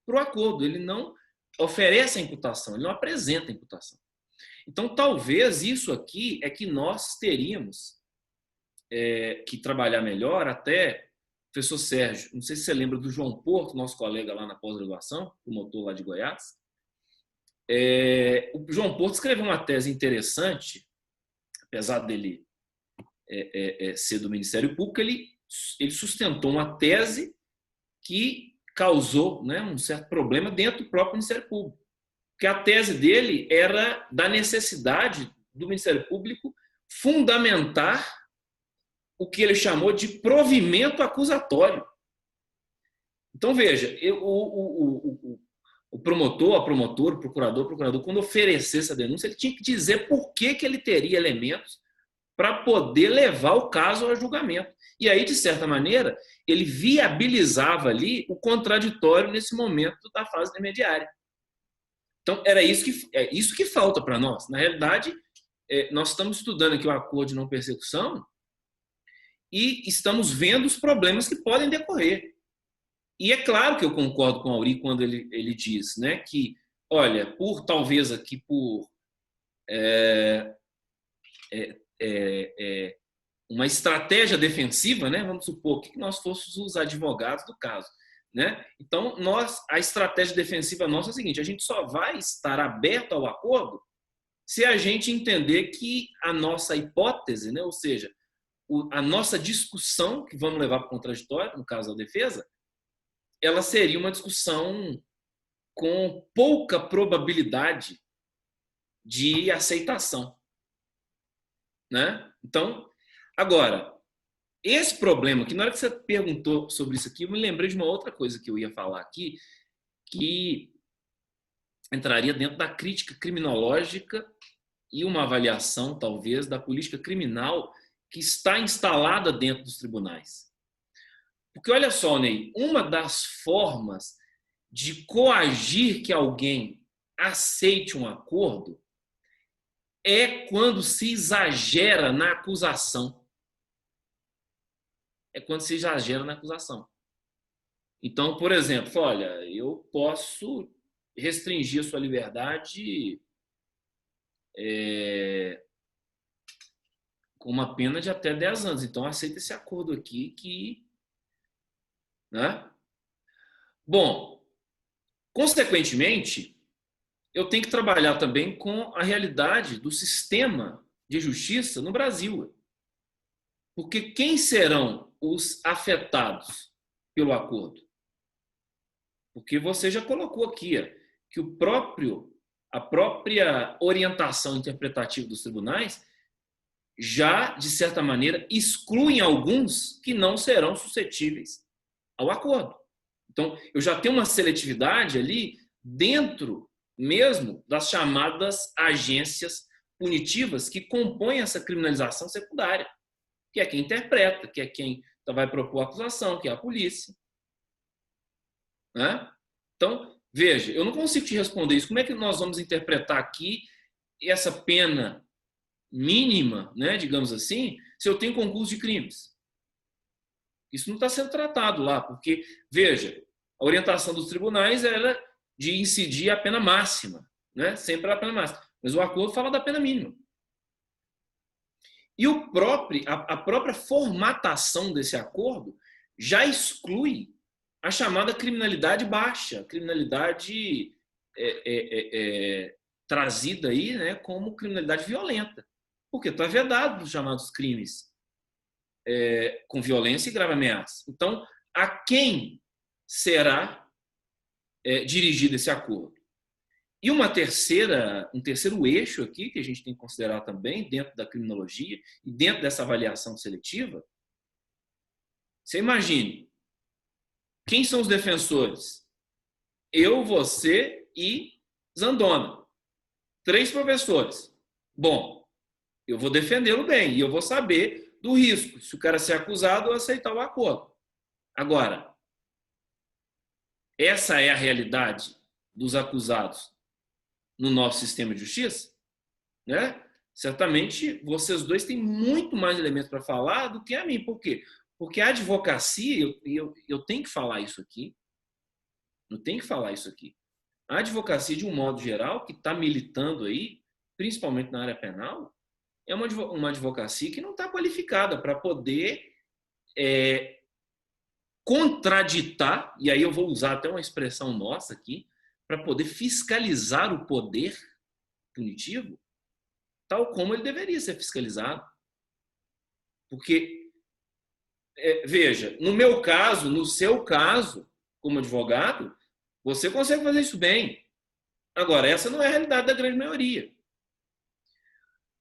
para o acordo, ele não oferece a imputação, ele não apresenta a imputação. Então, talvez isso aqui é que nós teríamos que trabalhar melhor. Até, professor Sérgio, não sei se você lembra do João Porto, nosso colega lá na pós-graduação, promotor lá de Goiás. O João Porto escreveu uma tese interessante, apesar dele ser do Ministério Público, ele sustentou uma tese que causou, né, um certo problema dentro do próprio Ministério Público. Porque a tese dele era da necessidade do Ministério Público fundamentar o que ele chamou de provimento acusatório. Então, veja, o promotor, a promotora, o procurador, quando oferecesse essa denúncia, ele tinha que dizer por que ele teria elementos para poder levar o caso a julgamento. E aí, de certa maneira, ele viabilizava ali o contraditório nesse momento da fase intermediária. Então, isso que falta para nós. Na realidade, nós estamos estudando aqui o acordo de não persecução e estamos vendo os problemas que podem decorrer. E é claro que eu concordo com o Auri quando ele diz, né, que, olha, talvez aqui por uma estratégia defensiva, né? Vamos supor que nós fôssemos os advogados do caso, né? Então, a estratégia defensiva nossa é a seguinte: a gente só vai estar aberto ao acordo se a gente entender que a nossa hipótese, né? Ou seja, a nossa discussão que vamos levar para o contraditório, no caso da defesa, ela seria uma discussão com pouca probabilidade de aceitação, né? Então, agora, esse problema, que na hora que você perguntou sobre isso aqui, eu me lembrei de uma outra coisa que eu ia falar aqui, que entraria dentro da crítica criminológica e uma avaliação, talvez, da política criminal que está instalada dentro dos tribunais. Porque, olha só, Ney, uma das formas de coagir que alguém aceite um acordo é quando se exagera na acusação. Então, por exemplo, olha, eu posso restringir a sua liberdade com uma pena de até 10 anos. Então, aceita esse acordo aqui que... Né? Bom, consequentemente, eu tenho que trabalhar também com a realidade do sistema de justiça no Brasil. Porque quem serão os afetados pelo acordo? Porque você já colocou aqui que a própria orientação interpretativa dos tribunais já, de certa maneira, excluem alguns que não serão suscetíveis ao acordo. Então, eu já tenho uma seletividade ali dentro mesmo das chamadas agências punitivas que compõem essa criminalização secundária, que é quem interpreta, que é quem vai propor a acusação, que é a polícia. Né? Então, veja, eu não consigo te responder isso. Como é que nós vamos interpretar aqui essa pena mínima, né, digamos assim, se eu tenho concurso de crimes? Isso não está sendo tratado lá, porque, veja, a orientação dos tribunais era de incidir a pena máxima, né? Sempre a pena máxima. Mas o acordo fala da pena mínima. E a própria formatação desse acordo já exclui a chamada criminalidade baixa, criminalidade trazida aí, né, como criminalidade violenta. Porque está vedado os chamados crimes com violência e grave ameaça. Então, a quem será dirigido esse acordo? E um terceiro eixo aqui, que a gente tem que considerar também, dentro da criminologia e dentro dessa avaliação seletiva, você imagine, quem são os defensores? Eu, você e Zandona. 3 professores. Bom, eu vou defendê-lo bem e eu vou saber do risco, se o cara ser acusado ou aceitar o acordo. Agora, essa é a realidade dos acusados no nosso sistema de justiça, né? Certamente vocês dois têm muito mais elementos para falar do que a mim. Por quê? Porque a advocacia, eu tenho que falar isso aqui, A advocacia, de um modo geral, que está militando aí, principalmente na área penal, é uma advocacia que não está qualificada para poder contraditar, e aí eu vou usar até uma expressão nossa aqui, para poder fiscalizar o poder punitivo, tal como ele deveria ser fiscalizado. Porque, veja, no meu caso, no seu caso, como advogado, você consegue fazer isso bem. Agora, essa não é a realidade da grande maioria.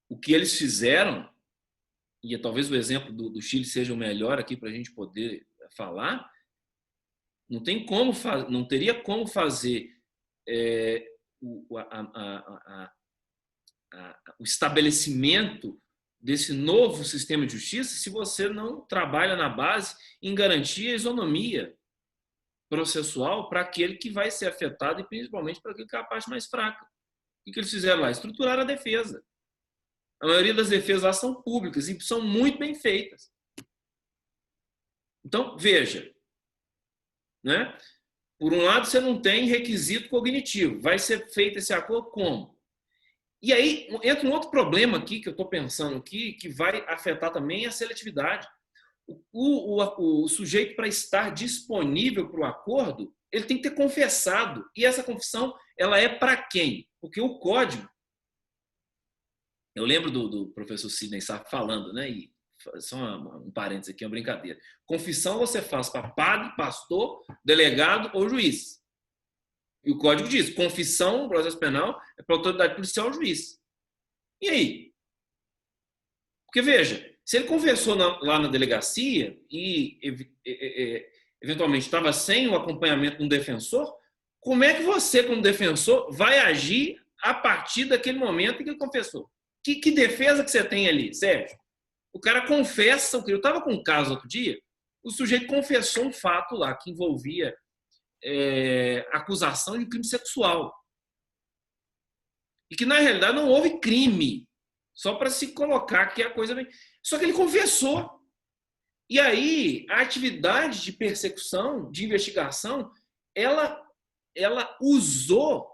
O que eles fizeram, e talvez o exemplo do Chile seja o melhor aqui para a gente poder falar, não teria como fazer o estabelecimento desse novo sistema de justiça se você não trabalha na base em garantir a isonomia processual para aquele que vai ser afetado e principalmente para aquele que é a parte mais fraca. O que eles fizeram lá? Estruturaram a defesa. A maioria das defesas lá são públicas e são muito bem feitas. Então, veja, né? Por um lado, você não tem requisito cognitivo. Vai ser feito esse acordo como? E aí entra um outro problema aqui que eu estou pensando aqui, que vai afetar também a seletividade. O sujeito, para estar disponível para o acordo, ele tem que ter confessado. E essa confissão, ela é para quem? Porque o código... Eu lembro do professor Sidney Sá falando, né? E só um parênteses aqui, uma brincadeira. Confissão você faz para padre, pastor, delegado ou juiz. E o código diz, confissão, processo penal, é para autoridade policial ou juiz. E aí? Porque, veja, se ele confessou lá na delegacia e eventualmente estava sem o acompanhamento de um defensor, como é que você, como defensor, vai agir a partir daquele momento em que ele confessou? Que defesa que você tem ali, Sérgio? O cara confessa, eu estava com um caso outro dia, o sujeito confessou um fato lá que envolvia acusação de crime sexual. E que, na realidade, não houve crime. Só para se colocar que a coisa... Só que ele confessou. E aí, a atividade de persecução, de investigação, ela usou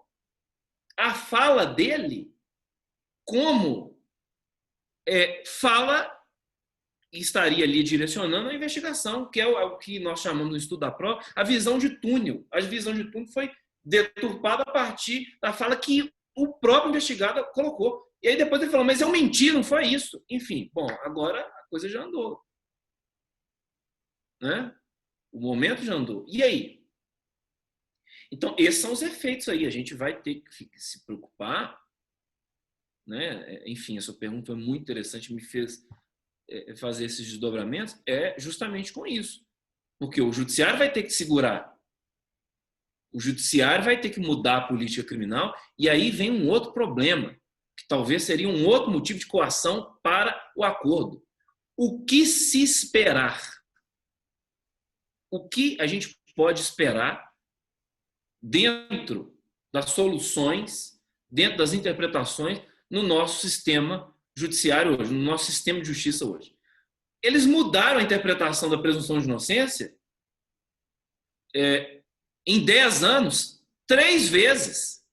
a fala dele como fala e estaria ali direcionando a investigação, que é o que nós chamamos no estudo da prova, a visão de túnel. A visão de túnel foi deturpada a partir da fala que o próprio investigado colocou. E aí depois ele falou, mas eu menti, não foi isso. Enfim, bom, agora a coisa já andou. Né? O momento já andou. E aí? Então, esses são os efeitos aí. A gente vai ter que se preocupar. Né? Enfim, essa pergunta foi muito interessante, me fez fazer esses desdobramentos, justamente com isso. Porque o judiciário vai ter que segurar. O judiciário vai ter que mudar a política criminal e aí vem um outro problema, que talvez seria um outro motivo de coação para o acordo. O que se esperar? O que a gente pode esperar dentro das soluções, dentro das interpretações no nosso sistema judiciário hoje, no nosso sistema de justiça hoje? Eles mudaram a interpretação da presunção de inocência em 10 anos, 3 vezes.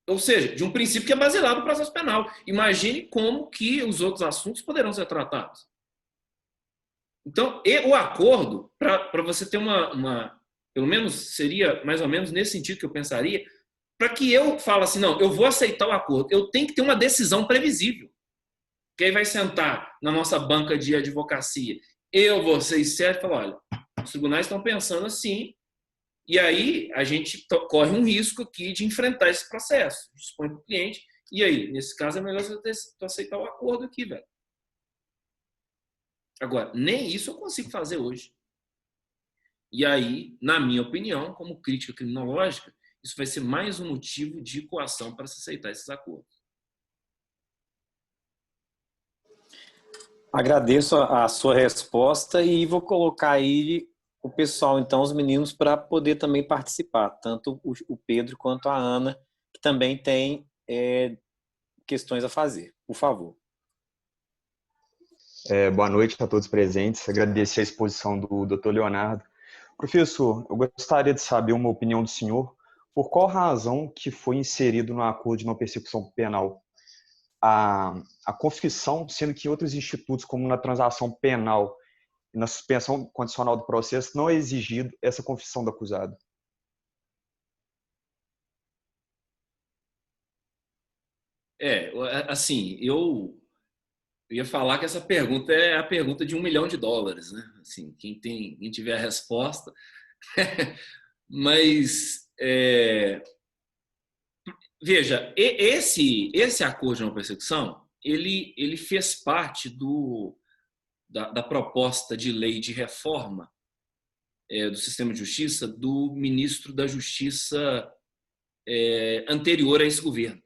Ou seja, de um princípio que é baseado no processo penal. Imagine como que os outros assuntos poderão ser tratados. Então, o acordo, para você ter pelo menos seria mais ou menos nesse sentido que eu pensaria, para que eu fale assim, não, eu vou aceitar o acordo, eu tenho que ter uma decisão previsível. Que aí vai sentar na nossa banca de advocacia, você e Sérgio, e falar, olha, os tribunais estão pensando assim, e aí a gente corre um risco aqui de enfrentar esse processo, dispõe para o cliente, e aí, nesse caso é melhor você aceitar o acordo aqui, velho. Agora, nem isso eu consigo fazer hoje. E aí, na minha opinião, como crítica criminológica, isso vai ser mais um motivo de coação para se aceitar esses acordos. Agradeço a sua resposta e vou colocar aí o pessoal, então, os meninos, para poder também participar, tanto o Pedro quanto a Ana, que também tem questões a fazer. Por favor. Boa noite a todos presentes. Agradecer a exposição do Dr. Leonardo. Professor, eu gostaria de saber uma opinião do senhor. Por qual razão que foi inserido no acordo de não persecução penal a confissão, sendo que em outros institutos, como na transação penal e na suspensão condicional do processo, não é exigido essa confissão do acusado? Assim, eu ia falar que essa pergunta é a pergunta de $1 milhão, né? Assim, quem tiver a resposta. Mas, veja, esse acordo de não persecução, ele fez parte da proposta de lei de reforma do sistema de justiça do ministro da Justiça anterior a esse governo.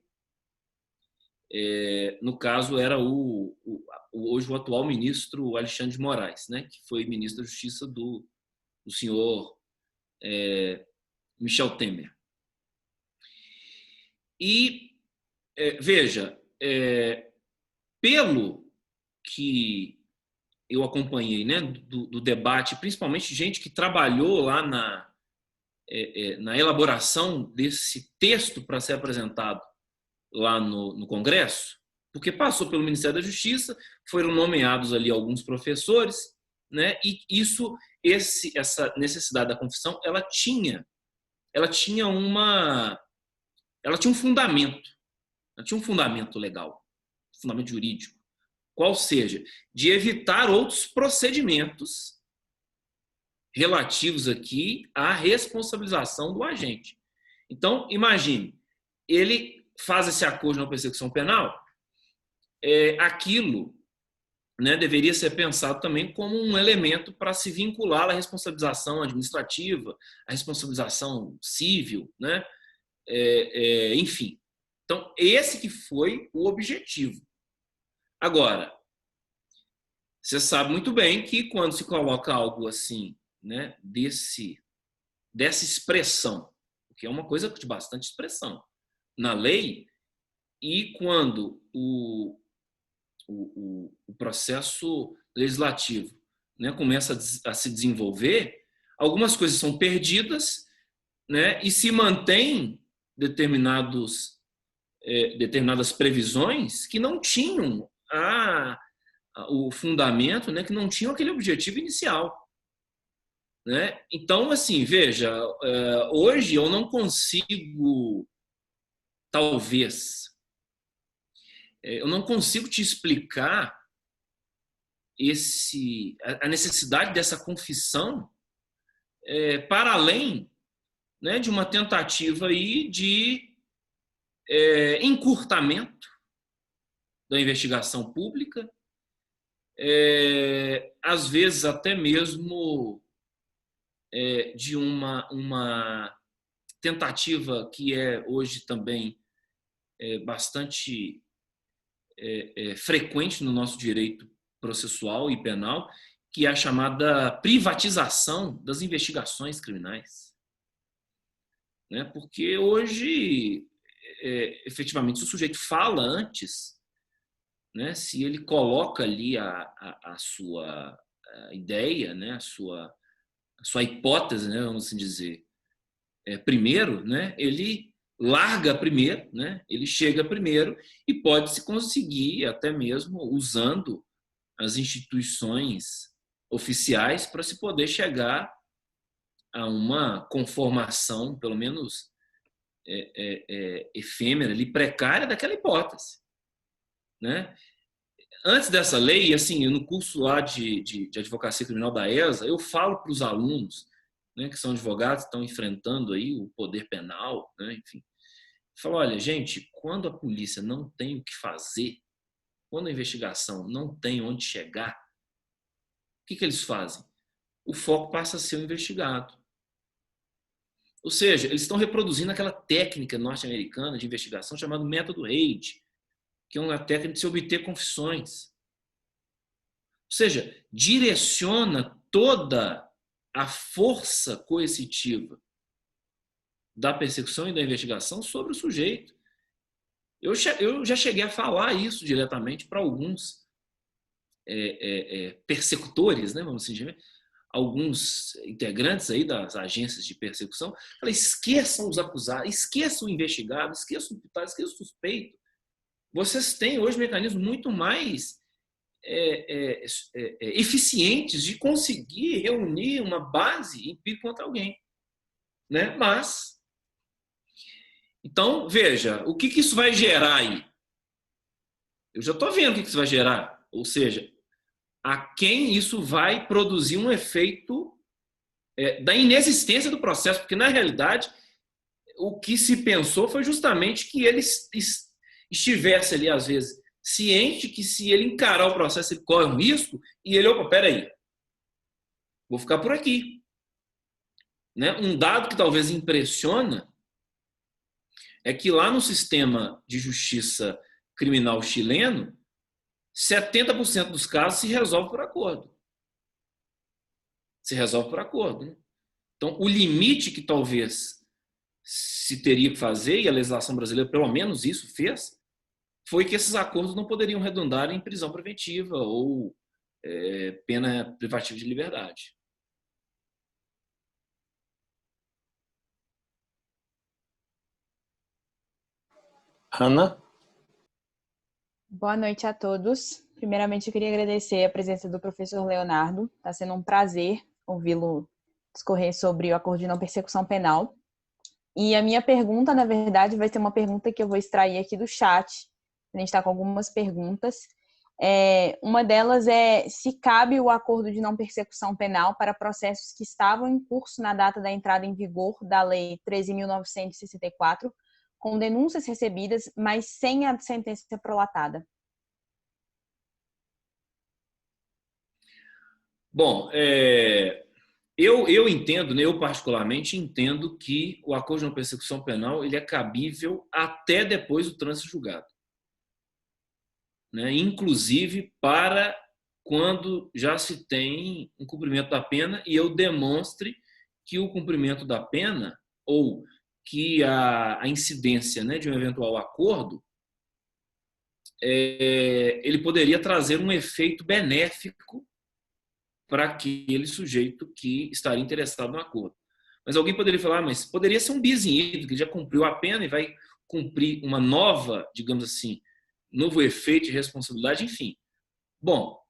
No caso, era hoje o atual ministro Alexandre de Moraes, né, que foi ministro da Justiça do senhor Michel Temer. E, veja, pelo que eu acompanhei, né, do debate, principalmente gente que trabalhou lá na elaboração desse texto para ser apresentado lá no Congresso, porque passou pelo Ministério da Justiça, foram nomeados ali alguns professores, né? E essa necessidade da confissão, ela tinha um fundamento, legal, fundamento jurídico, qual seja, de evitar outros procedimentos relativos aqui à responsabilização do agente. Então, imagine, ele faz esse acordo na persecução penal, aquilo, né, deveria ser pensado também como um elemento para se vincular à responsabilização administrativa, à responsabilização civil, né? Enfim. Então, esse que foi o objetivo. Agora, você sabe muito bem que quando se coloca algo assim, né, dessa expressão, que é uma coisa de bastante expressão, na lei, e quando o processo legislativo, né, começa a se desenvolver, algumas coisas são perdidas, né, e se mantém determinadas previsões que não tinham o fundamento, né, que não tinham aquele objetivo inicial. Né? Então, assim, veja, hoje eu não consigo, talvez, eu não consigo te explicar a necessidade dessa confissão para além, né, de uma tentativa aí de encurtamento da investigação pública, às vezes até mesmo de uma tentativa que hoje também bastante frequente no nosso direito processual e penal, que é a chamada privatização das investigações criminais. Né? Porque hoje, efetivamente, se o sujeito fala antes, né, se ele coloca ali a sua ideia, né, a sua hipótese, né, vamos assim dizer, primeiro, né, ele larga primeiro, né, ele chega primeiro e pode-se conseguir, até mesmo usando as instituições oficiais, para se poder chegar a uma conformação, pelo menos efêmera, ali, precária daquela hipótese. Né? Antes dessa lei, assim, no curso lá de advocacia criminal da ESA, eu falo para os alunos, né, que são advogados, que estão enfrentando aí o poder penal, né, enfim, falo, olha, gente, quando a polícia não tem o que fazer, quando a investigação não tem onde chegar, o que eles fazem? O foco passa a ser o investigado. Ou seja, eles estão reproduzindo aquela técnica norte-americana de investigação chamada método Reid, que é uma técnica de se obter confissões. Ou seja, direciona toda a força coercitiva da persecução e da investigação sobre o sujeito. Eu já cheguei a falar isso diretamente para alguns persecutores, né, vamos dizer, alguns integrantes aí das agências de persecução. Falei, esqueçam os acusados, esqueçam o investigado, esqueçam o imputado, esqueçam o suspeito. Vocês têm hoje mecanismos muito mais eficientes de conseguir reunir uma base empírica contra alguém. Né? Mas, então, veja, o que isso vai gerar aí? Eu já estou vendo o que isso vai gerar. Ou seja, a quem isso vai produzir um efeito da inexistência do processo, porque, na realidade, o que se pensou foi justamente que ele estivesse ali, às vezes, ciente que se ele encarar o processo, ele corre um risco, e ele, opa, peraí, vou ficar por aqui. Né? Um dado que talvez impressiona é que lá no sistema de justiça criminal chileno, 70% dos casos se resolve por acordo. Se resolve por acordo. Né? Então, o limite que talvez se teria que fazer, e a legislação brasileira pelo menos isso fez, foi que esses acordos não poderiam redundar em prisão preventiva ou pena privativa de liberdade. Ana? Boa noite a todos. Primeiramente, eu queria agradecer a presença do professor Leonardo. Está sendo um prazer ouvi-lo discorrer sobre o acordo de não persecução penal. E a minha pergunta, na verdade, vai ser uma pergunta que eu vou extrair aqui do chat. A gente está com algumas perguntas. Uma delas é se cabe o acordo de não persecução penal para processos que estavam em curso na data da entrada em vigor da Lei 13.964, com denúncias recebidas, mas sem a sentença prolatada. Bom, eu entendo, né, eu particularmente entendo que o acordo de não persecução penal ele é cabível até depois do trânsito julgado, né? Inclusive para quando já se tem um cumprimento da pena e eu demonstre que o cumprimento da pena ou que a incidência, né, de um eventual acordo ele poderia trazer um efeito benéfico para aquele sujeito que estaria interessado no acordo. Mas alguém poderia falar, mas poderia ser um bis in idem, que já cumpriu a pena e vai cumprir uma nova, digamos assim, novo efeito de responsabilidade, enfim. Bom,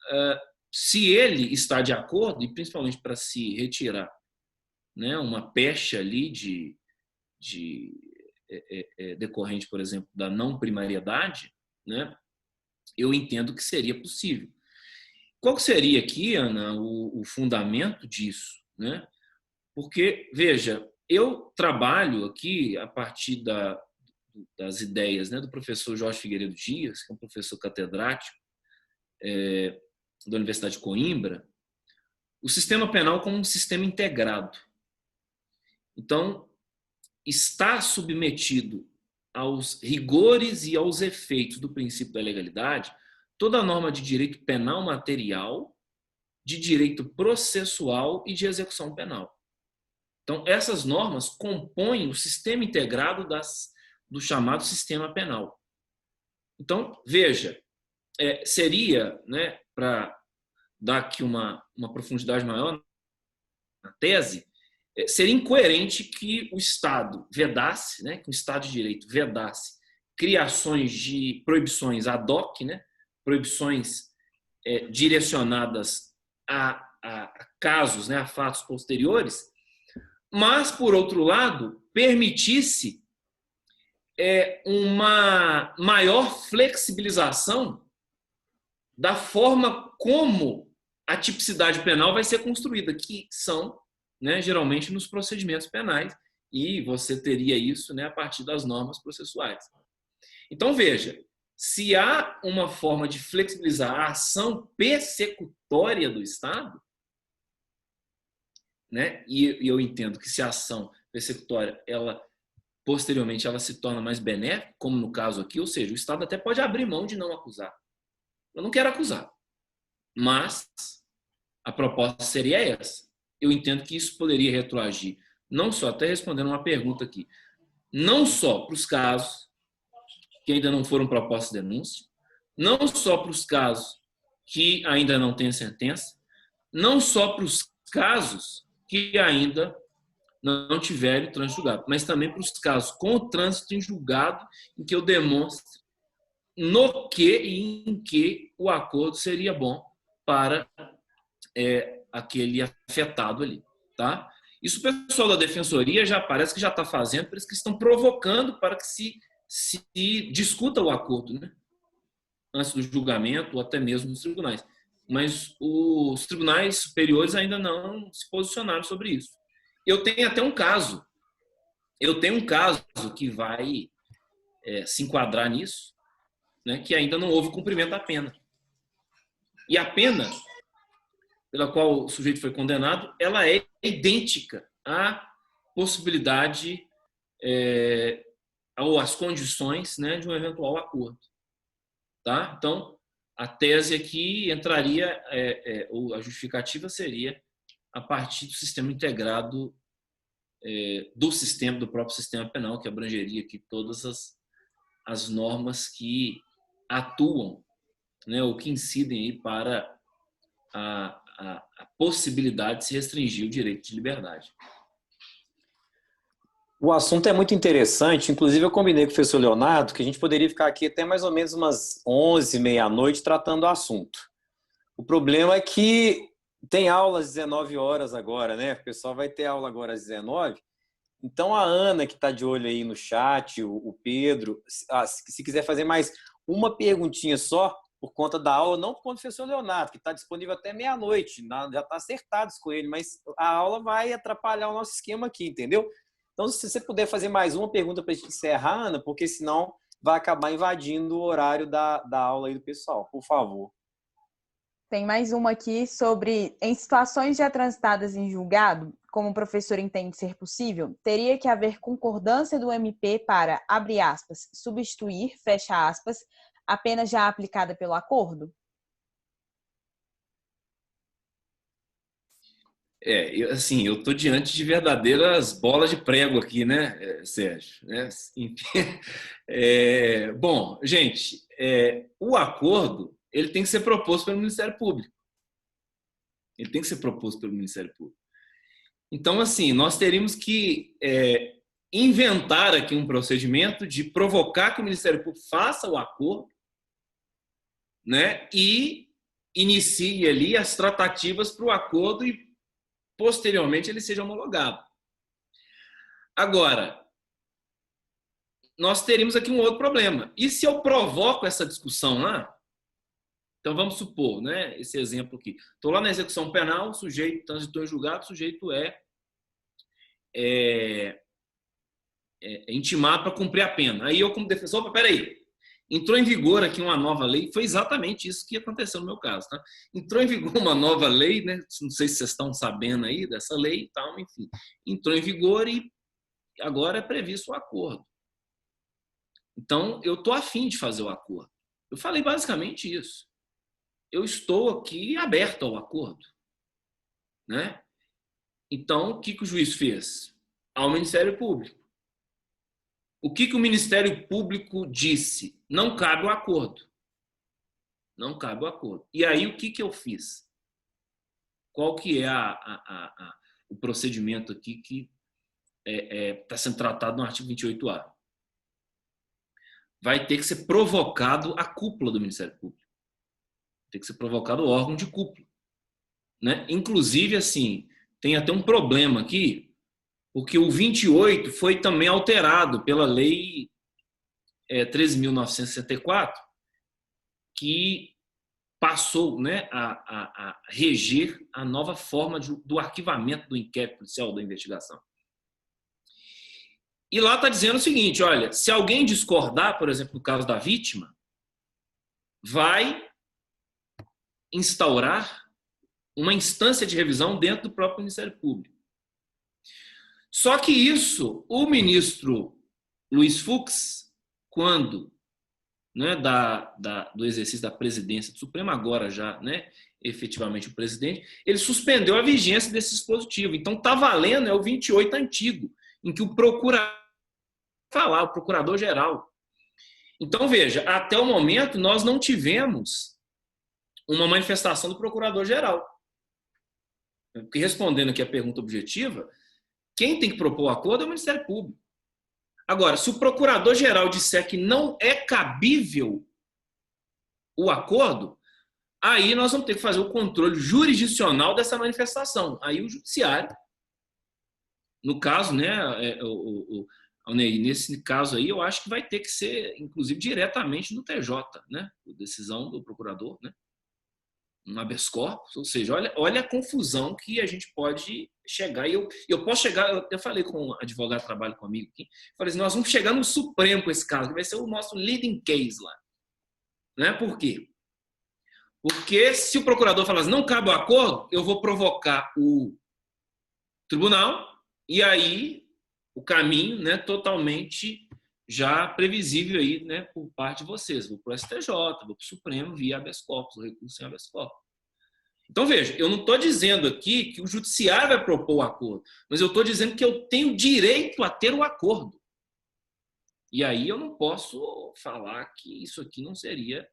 se ele está de acordo, e principalmente para se retirar, né, uma pecha ali decorrente, por exemplo, da não primariedade, né, eu entendo que seria possível. Qual seria aqui, Ana, o fundamento disso, né? Porque, veja, eu trabalho aqui a partir das ideias, né, do professor Jorge Figueiredo Dias, que é um professor catedrático da Universidade de Coimbra, o sistema penal como um sistema integrado. Então, está submetido aos rigores e aos efeitos do princípio da legalidade toda a norma de direito penal material, de direito processual e de execução penal. Então, essas normas compõem o sistema integrado do chamado sistema penal. Então, veja, seria, né, para dar aqui uma profundidade maior na tese, seria incoerente que o Estado vedasse, né, que o Estado de Direito vedasse criações de proibições ad hoc, né, proibições direcionadas a casos, né, a fatos posteriores, mas, por outro lado, permitisse uma maior flexibilização da forma como a tipicidade penal vai ser construída, que são, né, geralmente nos procedimentos penais, e você teria isso, né, a partir das normas processuais. Então, veja, se há uma forma de flexibilizar a ação persecutória do Estado, né, e eu entendo que se a ação persecutória, posteriormente, ela se torna mais benéfica, como no caso aqui, ou seja, o Estado até pode abrir mão de não acusar. Eu não quero acusar, mas a proposta seria essa. Eu entendo que isso poderia retroagir, não só, até respondendo uma pergunta aqui, não só para os casos que ainda não foram propostas denúncias, não só para os casos que ainda não têm sentença, não só para os casos que ainda não tiverem trânsito julgado, mas também para os casos com o trânsito em julgado, em que eu demonstre no que e em que o acordo seria bom para aquele afetado ali, tá? Isso o pessoal da defensoria já parece que já está fazendo, parece que estão provocando para que se discuta o acordo, né, antes do julgamento ou até mesmo nos tribunais. Mas os tribunais superiores ainda não se posicionaram sobre isso. Eu tenho até um caso. Eu tenho um caso que vai se enquadrar nisso, né, que ainda não houve cumprimento da pena. E a pena pela qual o sujeito foi condenado, ela é idêntica à possibilidade ou às condições, né, de um eventual acordo. Tá? Então, a tese aqui entraria, ou a justificativa seria a partir do sistema integrado do próprio sistema penal, que abrangeria aqui todas as normas que atuam, né, ou que incidem aí para a possibilidade de se restringir o direito de liberdade. O assunto é muito interessante, inclusive eu combinei com o professor Leonardo que a gente poderia ficar aqui até mais ou menos umas 11, meia-noite, tratando do assunto. O problema é que tem aula às 19 horas agora, né? O pessoal vai ter aula agora às 19. Então a Ana, que está de olho aí no chat, o Pedro, se quiser fazer mais uma perguntinha só, por conta da aula, não por conta do professor Leonardo, que está disponível até meia-noite, já está acertado com ele, mas a aula vai atrapalhar o nosso esquema aqui, entendeu? Então, se você puder fazer mais uma pergunta para a gente encerrar, Ana, porque senão vai acabar invadindo o horário da aula aí do pessoal, por favor. Tem mais uma aqui sobre, em situações já transitadas em julgado, como o professor entende ser possível, teria que haver concordância do MP para, abre aspas, substituir, fecha aspas, a pena já aplicada pelo acordo? Assim, eu estou diante de verdadeiras bolas de prego aqui, né, Sérgio? Enfim, bom, gente, o acordo ele tem que ser proposto pelo Ministério Público. Ele tem que ser proposto pelo Ministério Público. Então, assim, nós teríamos que inventar aqui um procedimento de provocar que o Ministério Público faça o acordo, né, e inicie ali as tratativas para o acordo e posteriormente ele seja homologado. Agora, nós teríamos aqui um outro problema. E se eu provoco essa discussão lá? Então, vamos supor, né, esse exemplo aqui. Estou lá na execução penal, o sujeito transitou em julgado, o sujeito é intimado para cumprir a pena. Aí eu, como defensor, opa, peraí, entrou em vigor aqui uma nova lei, foi exatamente isso que aconteceu no meu caso. Tá? Entrou em vigor uma nova lei, né? Não sei se vocês estão sabendo aí dessa lei e tal, enfim. Entrou em vigor e agora é previsto o acordo. Então, eu estou afim de fazer o acordo. Eu falei basicamente isso. Eu estou aqui aberto ao acordo. Né? Então, o que o juiz fez? Ao Ministério Público. O que o Ministério Público disse? Não cabe o acordo. Não cabe o acordo. E aí, o que eu fiz? Qual que é o procedimento aqui que está sendo tratado no artigo 28A? Vai ter que ser provocado a cúpula do Ministério Público. Tem que ser provocado o órgão de cúpula. Né? Inclusive, assim, tem até um problema aqui, porque o 28 foi também alterado pela Lei 13.964, que passou, né, a reger a nova forma do arquivamento do inquérito policial, da investigação. E lá está dizendo o seguinte, olha, se alguém discordar, por exemplo, no caso da vítima, vai instaurar uma instância de revisão dentro do próprio Ministério Público. Só que isso, o ministro Luiz Fux, quando, né, do exercício da presidência do Supremo, agora já, né, efetivamente o presidente, ele suspendeu a vigência desse dispositivo. Então está valendo, o 28 antigo, em que o procurador-geral. Então, veja, até o momento nós não tivemos uma manifestação do procurador-geral. Porque, respondendo aqui a pergunta objetiva, quem tem que propor o acordo é o Ministério Público. Agora, se o procurador-geral disser que não é cabível o acordo, aí nós vamos ter que fazer o controle jurisdicional dessa manifestação. Aí o judiciário, no caso, né, nesse caso aí, eu acho que vai ter que ser, inclusive, diretamente no TJ, né, a decisão do procurador, né, um habeas corpus, ou seja, olha a confusão que a gente pode chegar. E eu posso chegar, eu falei com um advogado que trabalha comigo aqui, falei assim, nós vamos chegar no Supremo com esse caso, que vai ser o nosso leading case lá. Né? Por quê? Porque se o procurador falar assim, não cabe o acordo, eu vou provocar o tribunal e aí o caminho, né, totalmente já previsível aí, né, por parte de vocês. Vou para o STJ, vou para o Supremo via habeas corpus, o recurso em habeas corpus. Então, veja, eu não estou dizendo aqui que o judiciário vai propor o acordo, mas eu estou dizendo que eu tenho direito a ter o acordo. E aí eu não posso falar que isso aqui não seria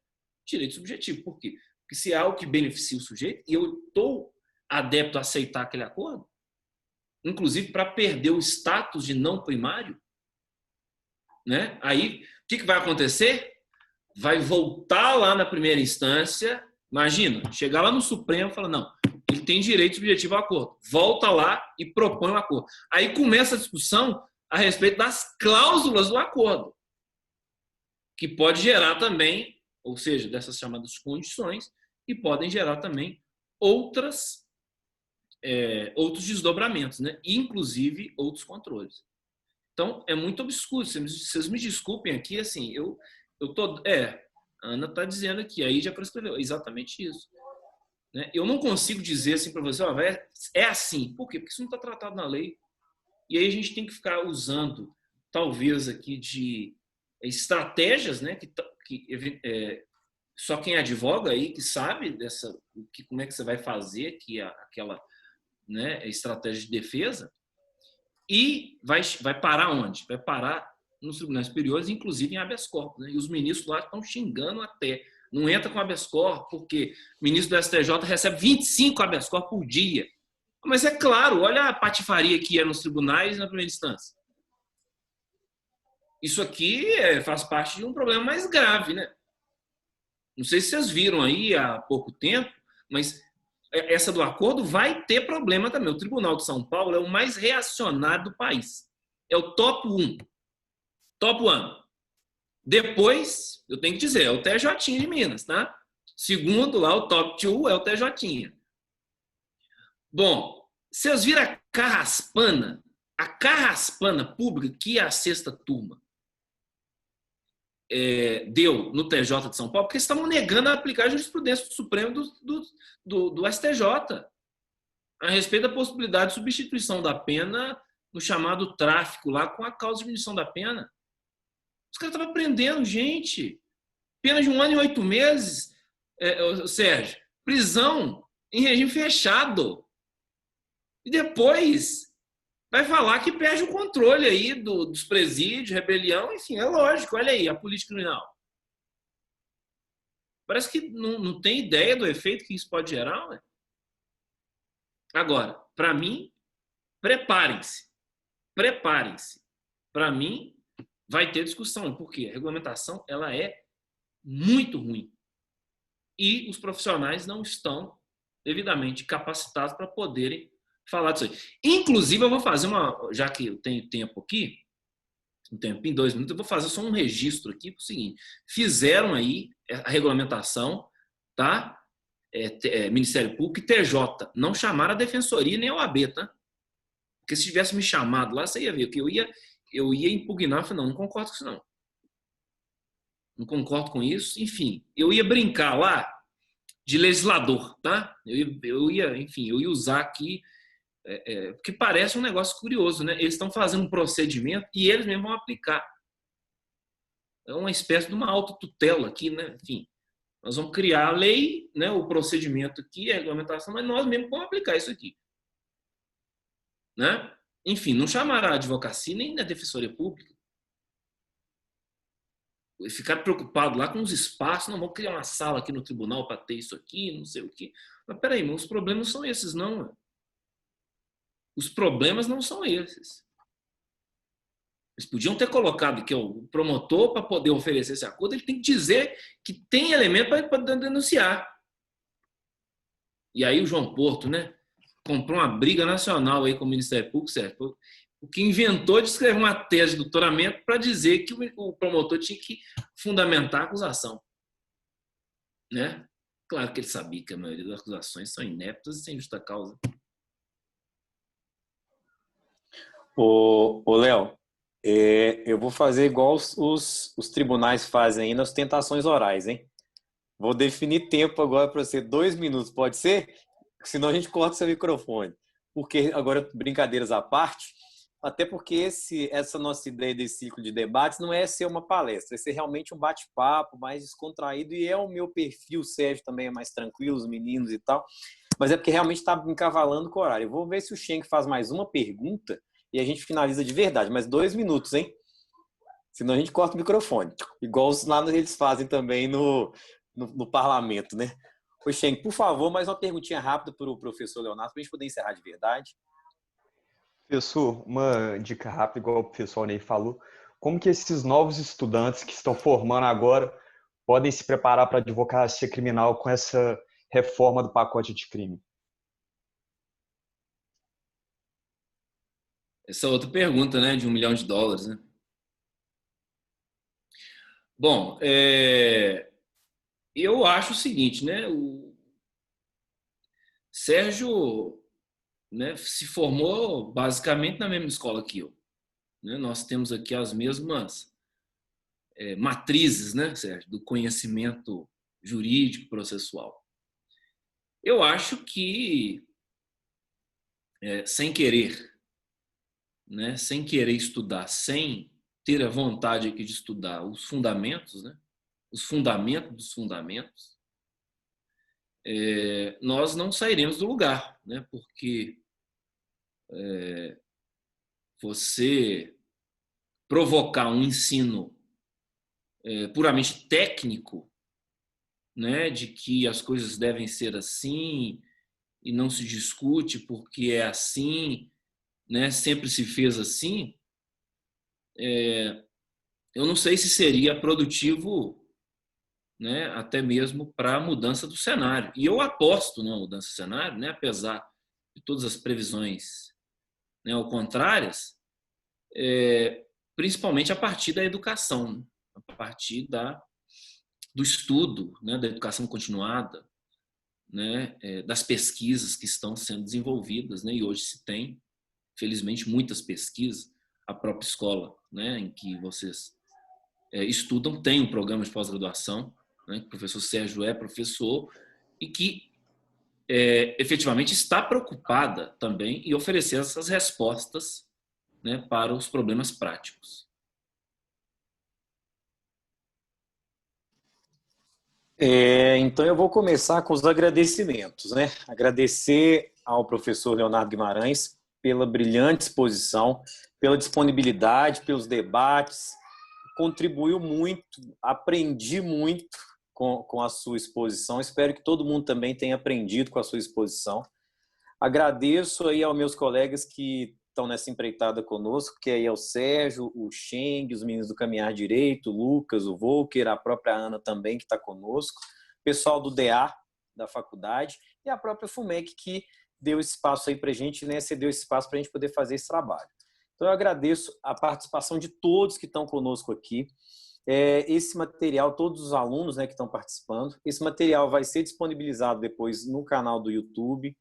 direito subjetivo. Por quê? Porque se é algo que beneficia o sujeito e eu estou adepto a aceitar aquele acordo, inclusive para perder o status de não primário, né? Aí, o que vai acontecer? Vai voltar lá na primeira instância, imagina, chegar lá no Supremo e falar, não, ele tem direito subjetivo ao acordo. Volta lá e propõe um acordo. Aí começa a discussão a respeito das cláusulas do acordo, que pode gerar também, ou seja, dessas chamadas condições, que podem gerar também outros desdobramentos, né? Inclusive outros controles. Então, é muito obscuro. Vocês me desculpem aqui, assim, eu tô... a Ana está dizendo aqui, aí já prescreveu, exatamente isso. Né? Eu não consigo dizer assim para você, é assim. Por quê? Porque isso não está tratado na lei. E aí a gente tem que ficar usando, talvez, aqui de estratégias, né? Só quem advoga aí que sabe como é que você vai fazer aquela, né, estratégia de defesa. E vai parar onde? Vai parar nos tribunais superiores, inclusive em habeas corpus. Né? E os ministros lá estão xingando até. Não entra com habeas corpus, porque o ministro do STJ recebe 25 habeas corpus por dia. Mas é claro, olha a patifaria que é nos tribunais na primeira instância. Isso aqui faz parte de um problema mais grave, né? Não sei se vocês viram aí há pouco tempo, mas essa do acordo vai ter problema também. O Tribunal de São Paulo é o mais reacionário do país. É o top 1. Top 1. Depois, eu tenho que dizer, é o TJ de Minas, tá? Segundo lá, o top 2 é o TJ. Bom, vocês viram a carraspana pública que a sexta turma deu no TJ de São Paulo, porque eles estavam negando a aplicar a jurisprudência do Supremo do STJ a respeito da possibilidade de substituição da pena no chamado tráfico lá com a causa de diminuição da pena. Os caras estavam prendendo gente. Pena de 1 ano e 8 meses, Sérgio. Prisão em regime fechado. E depois vai falar que perde o controle aí dos presídios, rebelião, enfim, é lógico, olha aí, a política criminal. Parece que não tem ideia do efeito que isso pode gerar, né? Agora, para mim, preparem-se. Para mim, vai ter discussão, porque a regulamentação ela é muito ruim. E os profissionais não estão devidamente capacitados para poderem falar disso aí. Inclusive, eu vou fazer já que eu tenho tempo aqui, um tempinho, 2 minutos, eu vou fazer só um registro aqui, para o seguinte, fizeram aí a regulamentação, tá? Ministério Público e TJ, não chamaram a Defensoria nem a OAB, tá? Porque se tivesse me chamado lá, você ia ver que eu ia impugnar, falei, não concordo com isso não. Não concordo com isso, enfim, eu ia brincar lá de legislador, tá? Eu ia usar aqui porque parece um negócio curioso, né? Eles estão fazendo um procedimento e eles mesmos vão aplicar. É uma espécie de uma autotutela aqui, né? Enfim, nós vamos criar a lei, né? O procedimento aqui, a regulamentação, mas nós mesmos vamos aplicar isso aqui. Né? Enfim, não chamará a advocacia nem a Defensoria Pública. Ficar preocupado lá com os espaços, não, vamos criar uma sala aqui no tribunal para ter isso aqui, não sei o quê. Mas peraí, os problemas não são esses, não. Né? Os problemas não são esses. Eles podiam ter colocado que o promotor, para poder oferecer esse acordo, ele tem que dizer que tem elemento para poder denunciar. E aí o João Porto, né, comprou uma briga nacional aí com o Ministério Público, certo? O que inventou de escrever uma tese de doutoramento para dizer que o promotor tinha que fundamentar a acusação. Né? Claro que ele sabia que a maioria das acusações são ineptas e sem justa causa. Ô Léo, eu vou fazer igual os tribunais fazem aí nas tentações orais, hein? Vou definir tempo agora para você, 2 minutos, pode ser? Senão a gente corta o seu microfone. Porque, agora, brincadeiras à parte, até porque essa nossa ideia desse ciclo de debates não é ser uma palestra, é ser realmente um bate-papo mais descontraído, e é o meu perfil, o Sérgio também é mais tranquilo, os meninos e tal, mas é porque realmente está encavalando com o horário. Eu vou ver se o Schenck faz mais uma pergunta e a gente finaliza de verdade, mas 2 minutos, hein? Senão a gente corta o microfone, igual lá eles fazem também no parlamento, né? Ô, Schenck, por favor, mais uma perguntinha rápida para o professor Leonardo, para a gente poder encerrar de verdade. Professor, uma dica rápida, igual o professor Ney falou, como que esses novos estudantes que estão formando agora podem se preparar para a advocacia criminal com essa reforma do pacote de crime? Essa é outra pergunta, né, de US$ 1 milhão, né? Bom, eu acho o seguinte, né, o Sérgio, né, se formou basicamente na mesma escola que eu, né? Nós temos aqui as mesmas matrizes, né, Sérgio, do conhecimento jurídico processual. Eu acho que, sem querer, né, sem querer estudar, sem ter a vontade aqui de estudar os fundamentos, né, os fundamentos dos fundamentos, nós não sairemos do lugar, né, porque você provocar um ensino puramente técnico, né, de que as coisas devem ser assim e não se discute porque é assim, né, sempre se fez assim, eu não sei se seria produtivo, né, até mesmo para a mudança do cenário. E eu aposto na mudança do cenário, né, apesar de todas as previsões, né, ao contrárias, principalmente a partir da educação, né, a partir do estudo, né, da educação continuada, né, das pesquisas que estão sendo desenvolvidas, né, e hoje se tem, felizmente, muitas pesquisas. A própria escola, né, em que vocês estudam tem um programa de pós-graduação, né, que o professor Sérgio é professor e que efetivamente está preocupada também em oferecer essas respostas, né, para os problemas práticos. Então eu vou começar com os agradecimentos, né? Agradecer ao professor Leonardo Guimarães pela brilhante exposição, pela disponibilidade, pelos debates, contribuiu muito, aprendi muito com a sua exposição. Espero que todo mundo também tenha aprendido com a sua exposição. Agradeço aí aos meus colegas que estão nessa empreitada conosco, que aí é o Sérgio, o Cheng, os meninos do Caminhar Direito, o Lucas, o Volker, a própria Ana também que está conosco, o pessoal do DA, da faculdade, e a própria FUMEC que deu esse espaço aí para a gente, né, cedeu esse espaço para a gente poder fazer esse trabalho. Então eu agradeço a participação de todos que estão conosco aqui. Esse material, todos os alunos, né, que estão participando, esse material vai ser disponibilizado depois no canal do YouTube,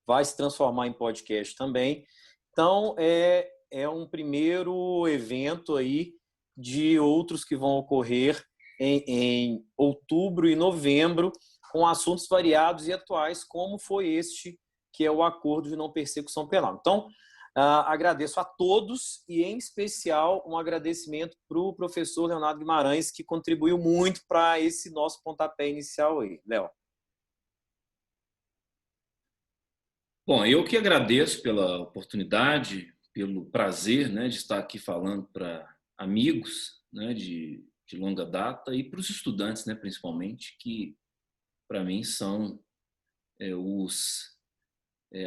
vai se transformar em podcast também. Então, é um primeiro evento aí de outros que vão ocorrer em outubro e novembro, com assuntos variados e atuais, como foi este, que é o Acordo de Não Persecução Penal. Então, agradeço a todos e, em especial, um agradecimento para o professor Leonardo Guimarães, que contribuiu muito para esse nosso pontapé inicial aí. Léo. Bom, eu que agradeço pela oportunidade, pelo prazer, né, de estar aqui falando para amigos, né, de longa data e para os estudantes, né, principalmente, que para mim são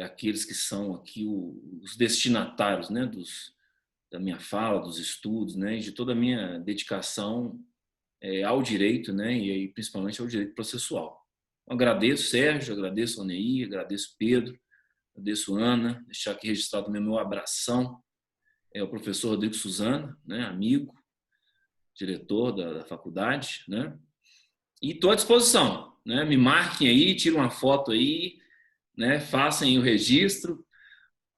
aqueles que são aqui os destinatários, né, da minha fala, dos estudos, né, e de toda a minha dedicação ao direito, né, e principalmente ao direito processual. Eu agradeço Sérgio, agradeço a Ney, agradeço Pedro, agradeço Ana, deixar aqui registrado também meu abração ao professor Rodrigo Suzano, né, amigo, diretor da faculdade, né, e estou à disposição, né, me marquem aí, tirem uma foto aí, né, façam aí o registro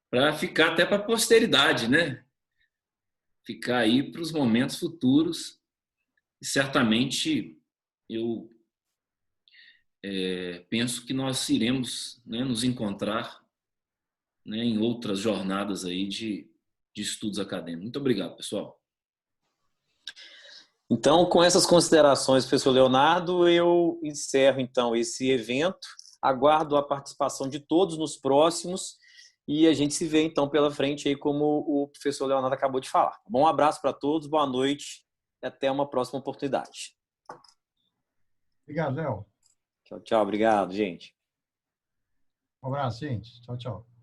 para ficar até para a posteridade, né, ficar aí para os momentos futuros e certamente eu penso que nós iremos, né, nos encontrar, né, em outras jornadas aí de estudos acadêmicos. Muito obrigado, pessoal. Então, com essas considerações, professor Leonardo, eu encerro então esse evento. Aguardo a participação de todos nos próximos e a gente se vê então pela frente aí, como o professor Leonardo acabou de falar. Um abraço para todos, boa noite e até uma próxima oportunidade. Obrigado, Léo. Tchau, tchau. Obrigado, gente. Um abraço, gente. Tchau, tchau.